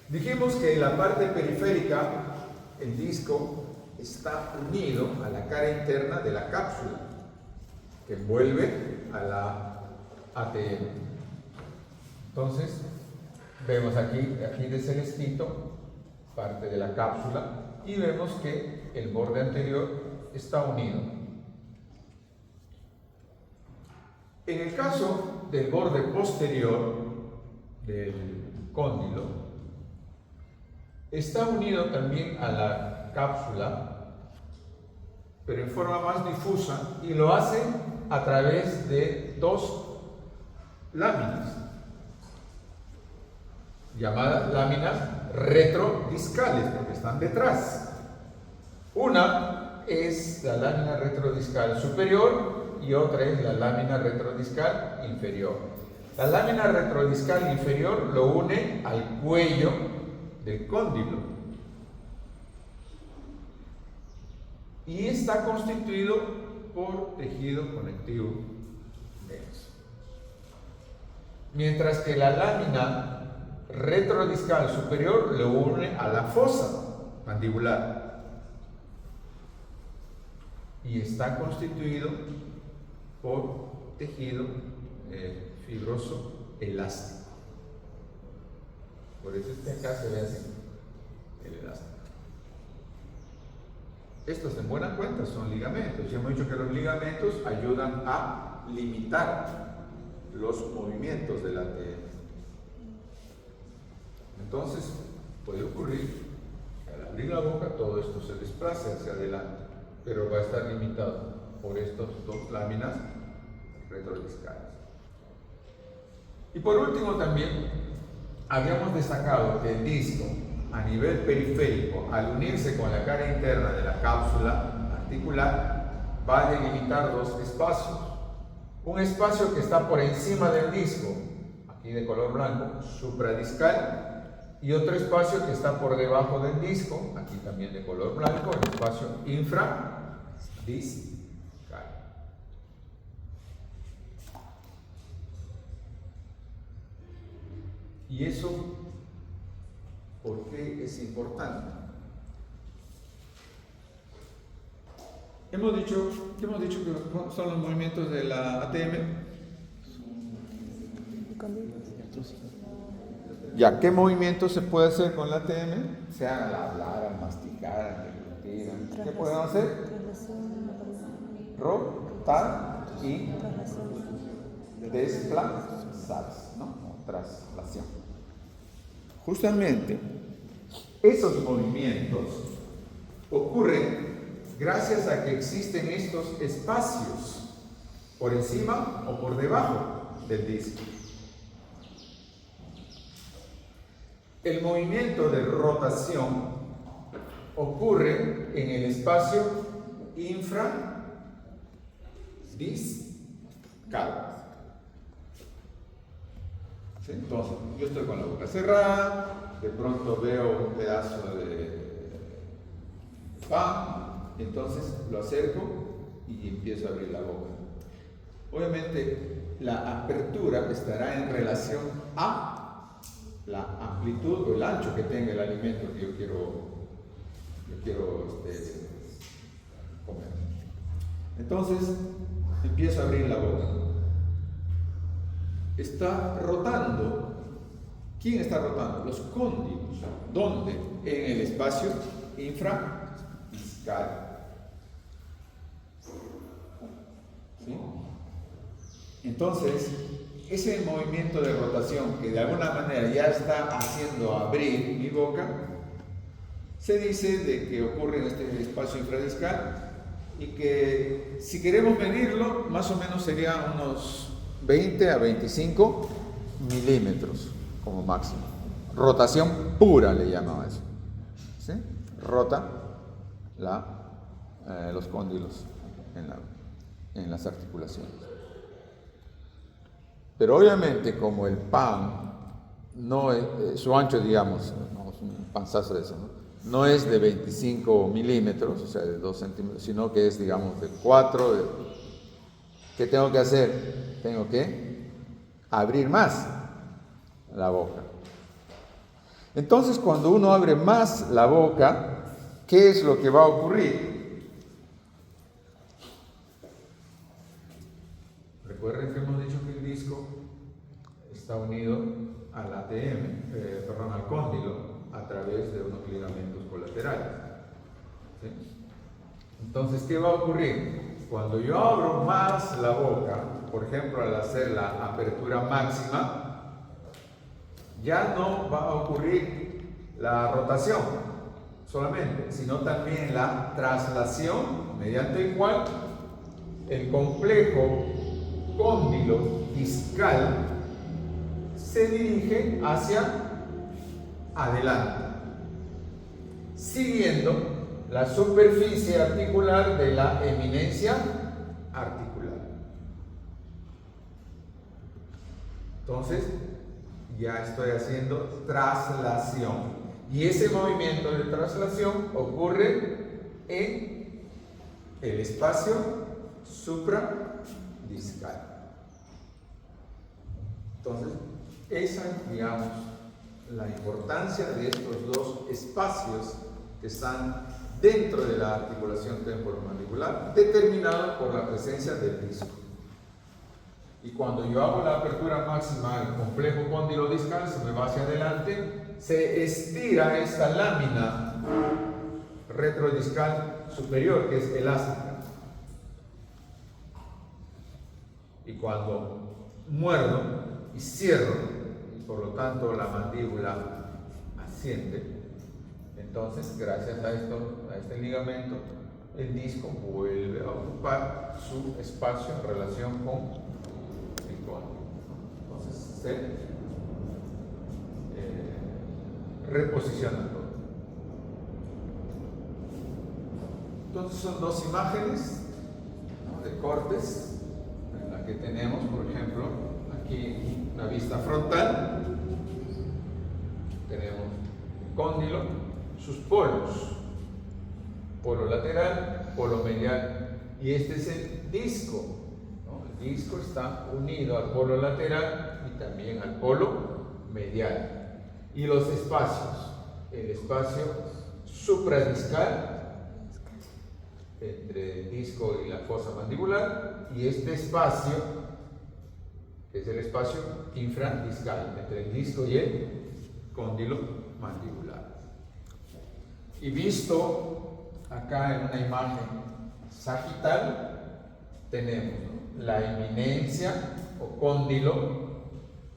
Dijimos que en la parte periférica el disco está unido a la cara interna de la cápsula que envuelve a la ATM. Entonces, vemos aquí de celestito parte de la cápsula y vemos que el borde anterior está unido. En el caso del borde posterior del cóndilo, está unido también a la cápsula, pero en forma más difusa, y lo hace a través de dos láminas. llamadas láminas retrodiscales, porque están detrás. Una es la lámina retrodiscal superior y otra es la lámina retrodiscal inferior. La lámina retrodiscal inferior lo une al cuello del cóndilo y está constituido por tejido conectivo denso. Mientras que la lámina retrodiscal superior lo une a la fosa mandibular y está constituido por tejido fibroso elástico. Por eso acá se ve así, el elástico. Estos en buena cuenta son ligamentos. Ya hemos dicho que los ligamentos ayudan a limitar los movimientos del ATM. Entonces, puede ocurrir que al abrir la boca todo esto se desplace hacia adelante, pero va a estar limitado por estas dos láminas retrodiscales. Y por último también, habíamos destacado que el disco a nivel periférico, al unirse con la cara interna de la cápsula articular, va a delimitar dos espacios. Un espacio que está por encima del disco, aquí de color blanco, supradiscal, y otro espacio que está por debajo del disco, aquí también de color blanco, el espacio infradiscal. ¿Y eso por qué es importante? Hemos dicho que son los movimientos de la ATM. Ya, ¿qué movimientos se puede hacer con la ATM? Sea al hablar, al masticar, al deglutir. ¿Qué podemos hacer? Rotar y desplazarse, ¿no? O traslación. Justamente esos movimientos ocurren gracias a que existen estos espacios por encima o por debajo del disco. El movimiento de rotación ocurre en el espacio infradiscal. ¿Sí? Entonces, yo estoy con la boca cerrada, de pronto veo un pedazo de pan, entonces lo acerco y empiezo a abrir la boca. Obviamente, la apertura estará en relación a la amplitud o el ancho que tenga el alimento que yo quiero comer. Entonces, empiezo a abrir la boca. Está rotando. ¿Quién está rotando? Los cóndilos. ¿Dónde? En el espacio infradiscal. ¿Sí? Entonces, ese movimiento de rotación que de alguna manera ya está haciendo abrir mi boca, se dice de que ocurre en este espacio infradiscal y que si queremos medirlo, más o menos sería unos 20 a 25 milímetros como máximo. Rotación pura le llamaba eso. ¿Sí? Rota los cóndilos en las articulaciones. Pero obviamente como el pan no es, su ancho, digamos, no es un panzazo de eso, no es de 25 milímetros, o sea, de 2 centímetros, sino que es, digamos, de 4. ¿Qué tengo que hacer? Tengo que abrir más la boca. Entonces, cuando uno abre más la boca, ¿qué es lo que va a ocurrir? Recuerden que hemos dicho que el disco está unido al ATM, al cóndilo, a través de unos ligamentos colaterales. ¿Sí? Entonces, ¿qué va a ocurrir? Cuando yo abro más la boca, por ejemplo, al hacer la apertura máxima, ya no va a ocurrir la rotación solamente, sino también la traslación, mediante el cual el complejo cóndilo discal se dirige hacia adelante, siguiendo la superficie articular de la eminencia articular. Entonces, ya estoy haciendo traslación. Y ese movimiento de traslación ocurre en el espacio supradiscal. Entonces, esa es, digamos, la importancia de estos dos espacios que están dentro de la articulación temporomandibular, determinado por la presencia del disco. Y cuando yo hago la apertura máxima del complejo cóndilo-discal, se me va hacia adelante, se estira esta lámina retrodiscal superior, que es elástica. Y cuando muerdo y cierro, y por lo tanto la mandíbula asciende, entonces, gracias a este ligamento, el disco vuelve a ocupar su espacio en relación con el cóndilo. Entonces, se reposiciona todo. Entonces, son dos imágenes, ¿no?, de cortes, en la que tenemos, por ejemplo, aquí la vista frontal, tenemos el cóndilo, sus polos, polo lateral, polo medial, y este es el disco, ¿no? El disco está unido al polo lateral y también al polo medial. Y los espacios, el espacio supradiscal entre el disco y la fosa mandibular, y este espacio que es el espacio infradiscal entre el disco y el cóndilo mandibular. Y visto acá en una imagen sagital, tenemos, ¿no?, la eminencia o cóndilo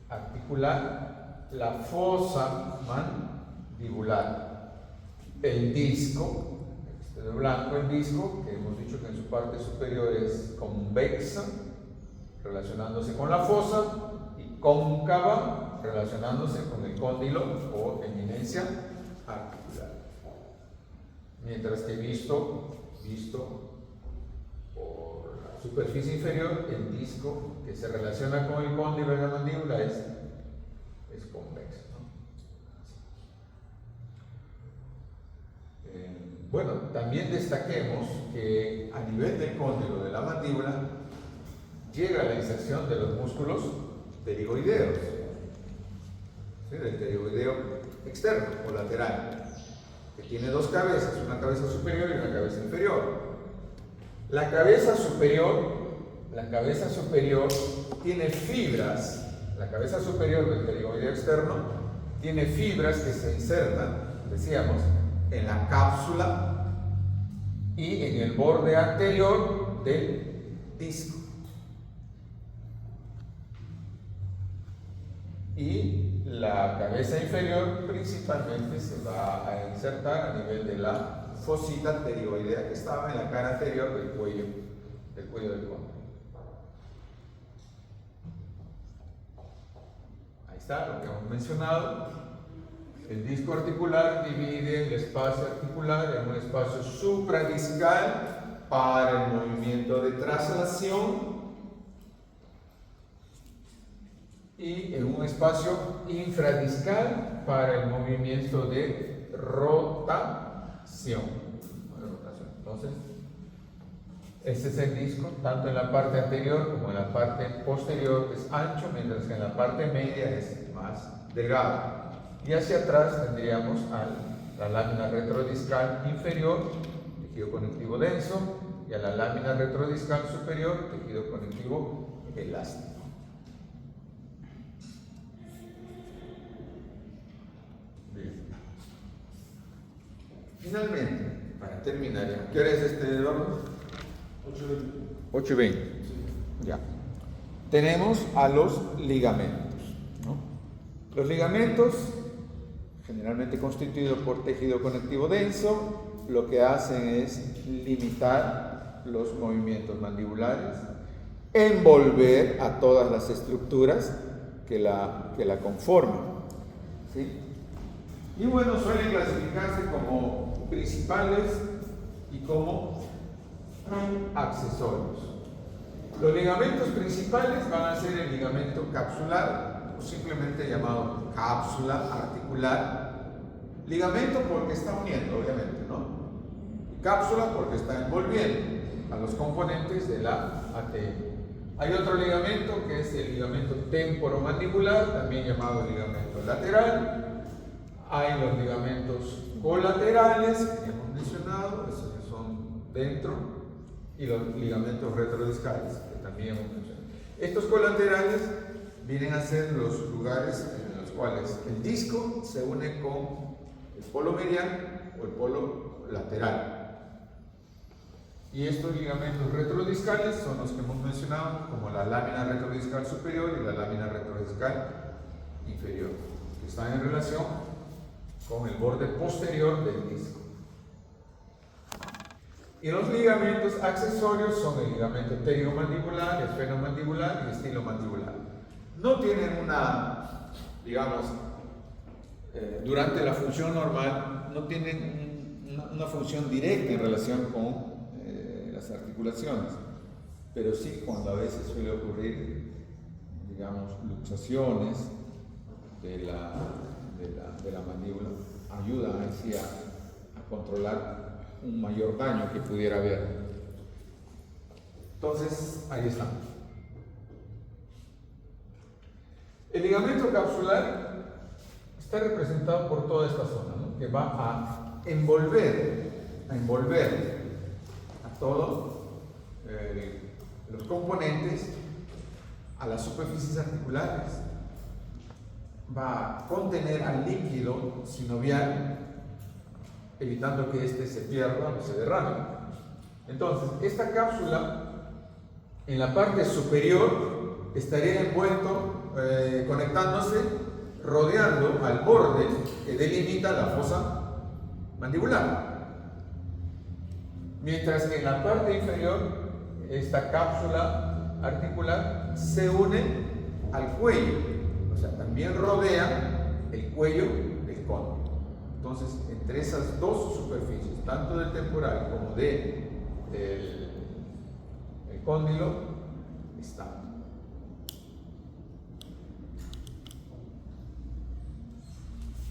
articular, la fosa mandibular, el disco, este de blanco, el disco, que hemos dicho que en su parte superior es convexa, relacionándose con la fosa, y cóncava, relacionándose con el cóndilo o eminencia articular. Mientras que visto por la superficie inferior, el disco que se relaciona con el cóndilo de la mandíbula es convexo, ¿no? Bueno, también destaquemos que a nivel del cóndilo de la mandíbula llega la inserción de los músculos pterigoideos, ¿sí?, del pterigoideo externo o lateral, que tiene dos cabezas, una cabeza superior y una cabeza inferior. La cabeza superior tiene fibras, la cabeza superior del pterigoideo externo tiene fibras que se insertan, decíamos, en la cápsula y en el borde anterior del disco. Y la cabeza inferior principalmente se va a insertar a nivel de la fosita pterigoidea que estaba en la cara anterior del cuello del cóndilo. Ahí está lo que hemos mencionado. El disco articular divide el espacio articular en un espacio supradiscal para el movimiento de traslación y en un espacio infradiscal para el movimiento de rotación. Entonces, este es el disco, tanto en la parte anterior como en la parte posterior es ancho, mientras que en la parte media es más delgado. Y hacia atrás tendríamos la lámina retrodiscal inferior, tejido conectivo denso, y a la lámina retrodiscal superior, tejido conectivo elástico. Finalmente, para terminar, ¿qué hora es Eduardo? 8:20. Ya. Tenemos a los ligamentos, ¿no? Los ligamentos, generalmente constituidos por tejido conectivo denso, lo que hacen es limitar los movimientos mandibulares, envolver a todas las estructuras que la conforman, ¿sí? Y bueno, suelen clasificarse como principales y como accesorios. Los ligamentos principales van a ser el ligamento capsular, o simplemente llamado cápsula articular. Ligamento porque está uniendo, obviamente, ¿no? Y cápsula porque está envolviendo a los componentes de la ATM. Hay otro ligamento que es el ligamento temporomandibular, también llamado ligamento lateral. Hay los ligamentos colaterales que hemos mencionado, esos que son dentro, y los ligamentos retrodiscales que también hemos mencionado. Estos colaterales vienen a ser los lugares en los cuales el disco se une con el polo medial o el polo lateral. Y estos ligamentos retrodiscales son los que hemos mencionado, como la lámina retrodiscal superior y la lámina retrodiscal inferior, que están en relación con el borde posterior del disco. Y los ligamentos accesorios son el ligamento pteriomandibular, esfenomandibular y estilomandibular. No tienen una, digamos, durante la función normal, no tienen una función directa en relación con las articulaciones, pero sí cuando a veces suele ocurrir, digamos, luxaciones de la mandíbula, ayudan así a controlar un mayor daño que pudiera haber. Entonces, ahí está. El ligamento capsular está representado por toda esta zona, ¿no? Que va a envolver a todos los componentes, a las superficies articulares, va a contener al líquido sinovial, evitando que éste se pierda o se derrame. Entonces, esta cápsula en la parte superior estaría envuelto, conectándose, rodeando al borde que delimita la fosa mandibular. Mientras que en la parte inferior, esta cápsula articular se une al cuello, o sea, también rodea el cuello del cóndilo. Entonces, entre esas dos superficies, tanto del temporal como del cóndilo, está.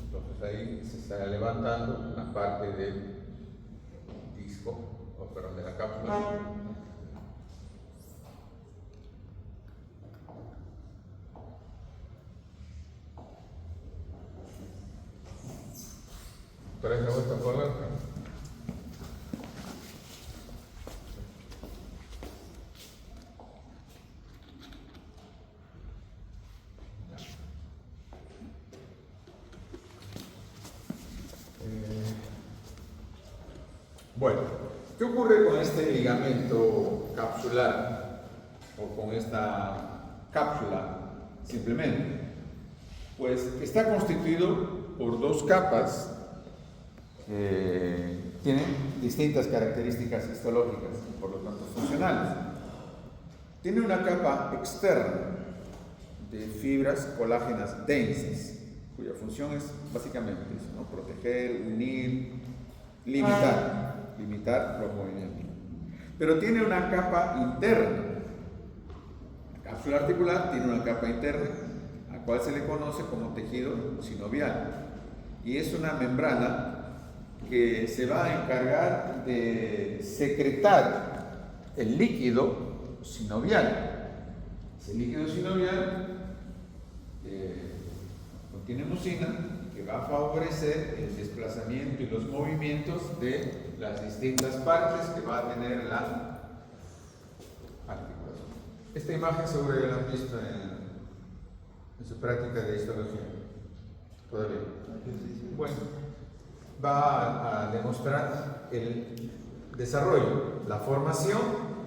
Entonces ahí se está levantando una parte del disco, perdón, de la cápsula. ¿Pero es la vuelta por la otra? Bueno, ¿qué ocurre con este ligamento capsular o con esta cápsula simplemente? Pues está constituido por dos capas que tienen distintas características histológicas y por lo tanto funcionales. Tiene una capa externa de fibras colágenas densas, cuya función es básicamente eso, ¿no? Proteger, unir, limitar los movimientos. Pero tiene una capa interna. La cápsula articular tiene una capa interna, a la cual se le conoce como tejido sinovial. Y es una membrana que se va a encargar de secretar el líquido sinovial. Ese líquido sinovial contiene mucina, que va a favorecer el desplazamiento y los movimientos de las distintas partes que va a tener la articulación. Esta imagen seguro ya la han visto en su práctica de histología. ¿Todavía? Bueno, va a demostrar el desarrollo, la formación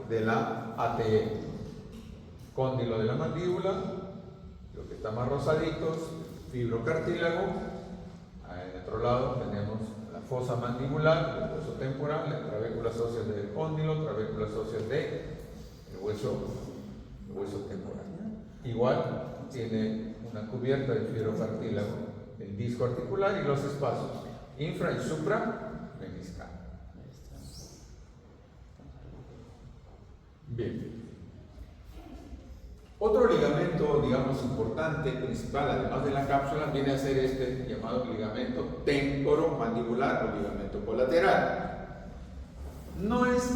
de la ATM. Cóndilo de la mandíbula, lo que está más rosaditos, fibrocartílago. En otro lado tenemos la fosa mandibular, el hueso temporal, las trabéculas óseas del cóndilo, trabéculas óseas del hueso temporal. Igual tiene una cubierta de fibrocartílago el disco articular y los espacios infra y suprameniscal. Bien. Otro ligamento, digamos, importante, principal, además de la cápsula, viene a ser este llamado ligamento temporomandibular o ligamento colateral. No es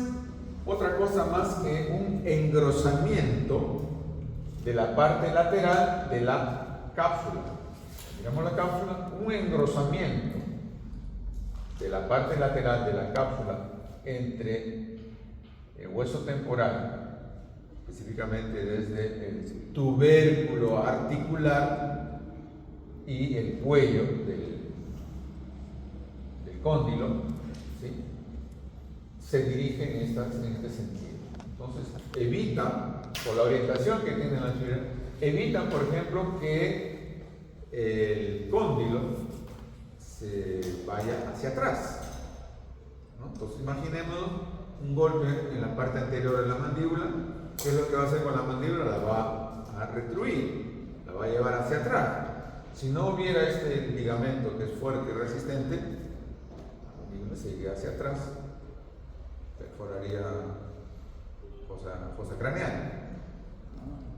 otra cosa más que un engrosamiento de la parte lateral de la cápsula. Miramos la cápsula, un engrosamiento de la parte lateral de la cápsula entre el hueso temporal, específicamente desde el tubérculo articular y el cuello del cóndilo, ¿sí? Se dirige en este sentido. Entonces, evitan, por la orientación que tienen las fibras, evitan, por ejemplo, que el cóndilo se vaya hacia atrás, ¿no? Entonces, imaginemos un golpe en la parte anterior de la mandíbula. ¿Qué es lo que va a hacer con la mandíbula? La va a retruir, la va a llevar hacia atrás. Si no hubiera este ligamento que es fuerte y resistente, la mandíbula se iría hacia atrás, perforaría fosa craneal.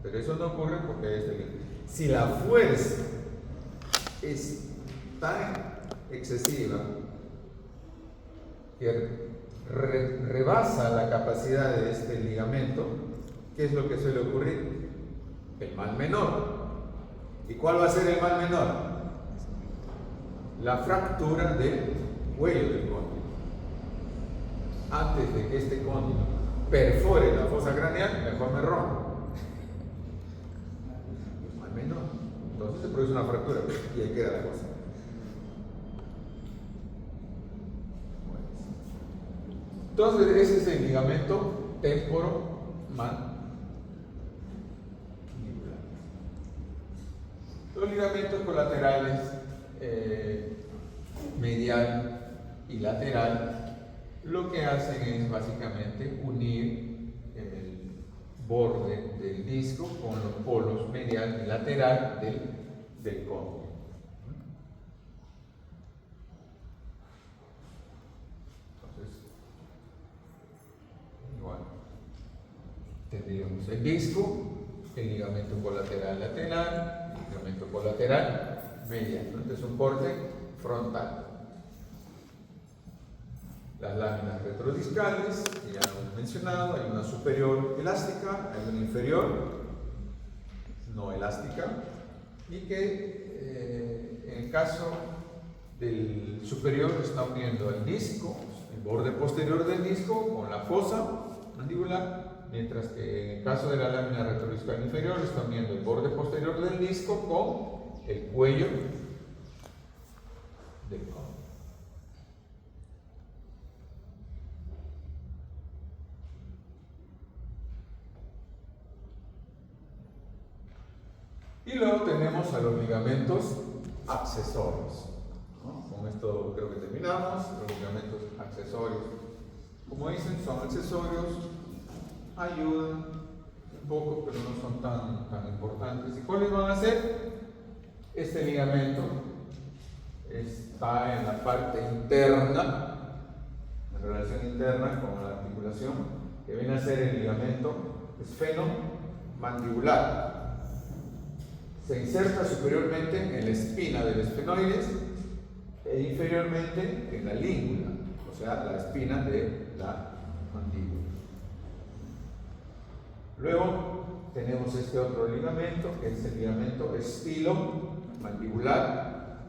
Pero eso no ocurre porque si la fuerza es tan excesiva que rebasa la capacidad de este ligamento, ¿qué es lo que suele ocurrir? El mal menor. ¿Y cuál va a ser el mal menor? La fractura del cuello del cóndilo. Antes de que este cóndilo perfore la fosa craneal, mejor me rompo. El mal menor. Entonces se produce una fractura y ahí queda la cosa. Entonces ese es el ligamento temporomandibular. Los ligamentos colaterales medial y lateral lo que hacen es básicamente unir el borde del disco con los polos medial y lateral del cóndilo. Tendríamos el disco, el ligamento colateral lateral, el ligamento colateral medial. Este es un corte frontal. Las láminas retrodiscales, que ya hemos mencionado, hay una superior elástica, hay una inferior no elástica, y que en el caso del superior está uniendo el disco, el borde posterior del disco con la fosa mandibular, mientras que en el caso de la lámina retrodiscal inferior está uniendo el borde posterior del disco con el cuello del cóndilo. Y luego tenemos a los ligamentos accesorios, ¿no? Con esto creo que terminamos. Los ligamentos accesorios, como dicen, son accesorios, ayudan un poco, pero no son tan importantes. ¿Y cuáles van a ser? Este ligamento está en la parte interna, en relación interna con la articulación, que viene a ser el ligamento esfenomandibular. Se inserta superiormente en la espina del esfenoides e inferiormente en la língula, o sea, la espina de la mandíbula. Luego tenemos este otro ligamento, que es el ligamento estilomandibular.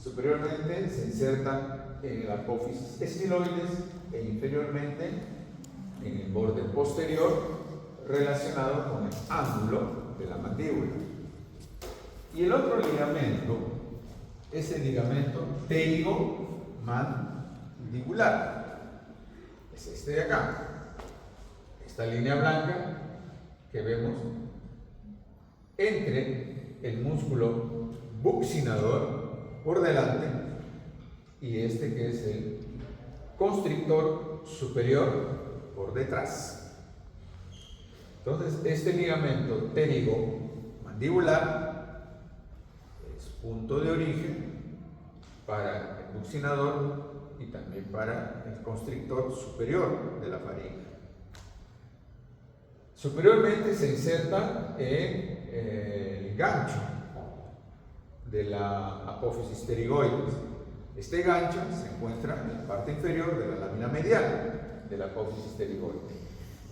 Superiormente se inserta en el apófisis estiloides e inferiormente en el borde posterior relacionado con el ángulo de la mandíbula. Y el otro ligamento es el ligamento pterigomandibular. Es este de acá. Esta línea blanca que vemos entre el músculo buccinador por delante y este que es el constrictor superior por detrás. Entonces, este ligamento pterigomandibular es punto de origen para el buccinador y también para el constrictor superior de la faringe. Superiormente se inserta en el gancho de la apófisis pterigoides. Este gancho se encuentra en la parte inferior de la lámina medial de la apófisis pterigoides.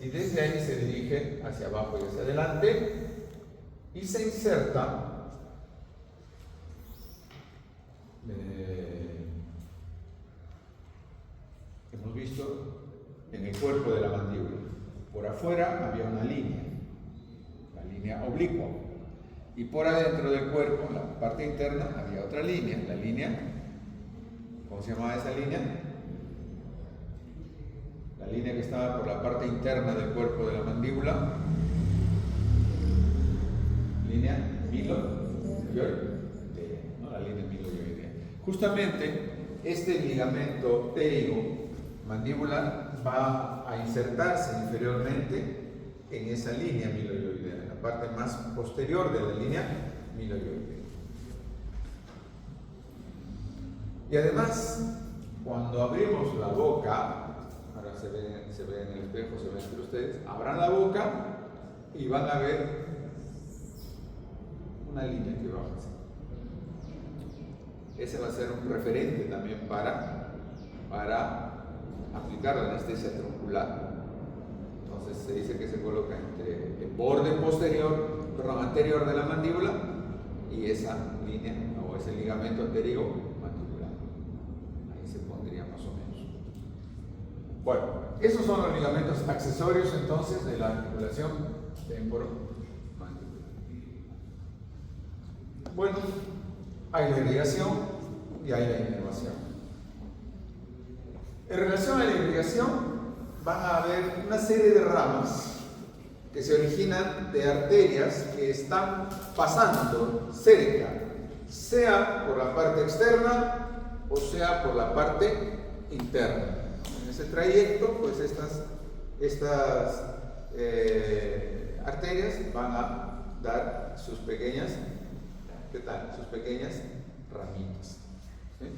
Y desde ahí se dirige hacia abajo y hacia adelante y se inserta hemos visto en el cuerpo de la mandíbula. Por afuera había una línea, la línea oblicua, y por adentro del cuerpo, en la parte interna, había otra línea, la línea, ¿cómo se llamaba esa línea? La línea que estaba por la parte interna del cuerpo de la mandíbula, línea miloioidea, ¿no? La línea miloioidea. Justamente este ligamento pterigo mandibular va a insertarse inferiormente en esa línea miloioidea, en la parte más posterior de la línea miloioidea. Y además, cuando abrimos la boca, ahora se ve en el espejo, se ven entre ustedes, abran la boca y van a ver una línea que baja así. Ese va a ser un referente también para aplicar la anestesia truncular. Entonces se dice que se coloca entre el borde anterior de la mandíbula y esa línea o ese ligamento pterigo mandibular. Ahí se pondría más o menos. Bueno, esos son los ligamentos accesorios entonces de la articulación temporomandibular. Bueno, hay la irrigación y hay la inervación. En relación a la irrigación, van a haber una serie de ramas que se originan de arterias que están pasando cerca, sea por la parte externa o sea por la parte interna. En ese trayecto, pues estas arterias van a dar sus pequeñas, ¿qué tal? Sus pequeñas ramitas. ¿Sí?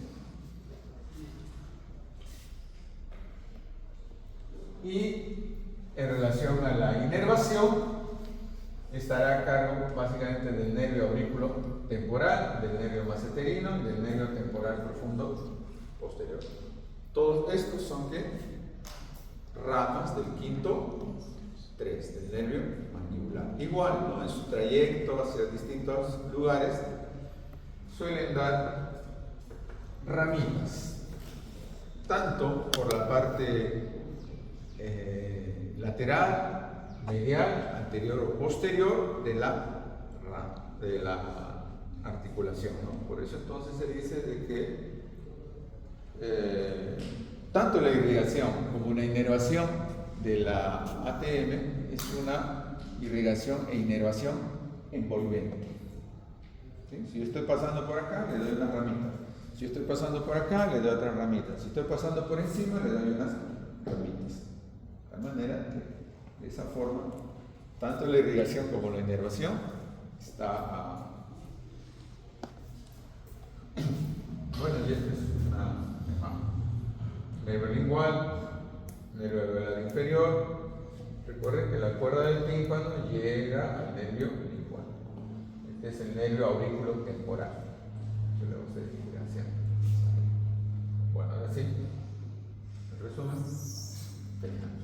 Y en relación a la inervación, estará a cargo básicamente del nervio aurículo temporal, del nervio maceterino y del nervio temporal profundo posterior. Todos estos son ¿qué? Ramas del quinto 3, del nervio mandibular. Igual, ¿no? En su trayecto hacia distintos lugares suelen dar ramitas, tanto por la parte lateral, medial, anterior o posterior de la articulación, ¿no? Por eso entonces se dice de que tanto la irrigación como la inervación de la ATM es una irrigación e inervación envolvente. ¿Sí? Si yo estoy pasando por acá, le doy una ramita. Si yo estoy pasando por acá, le doy otra ramita. Si estoy pasando por encima, le doy unas ramitas. De tal manera que de esa forma, tanto la irrigación como la inervación está bueno, y esto es una nervio lingual, nervio alveolar inferior. Recuerden que la cuerda del tímpano llega al nervio lingual. Este es el nervio aurículo temporal. Que luego se dirige hacia. Bueno, ahora sí, en resumen, terminamos.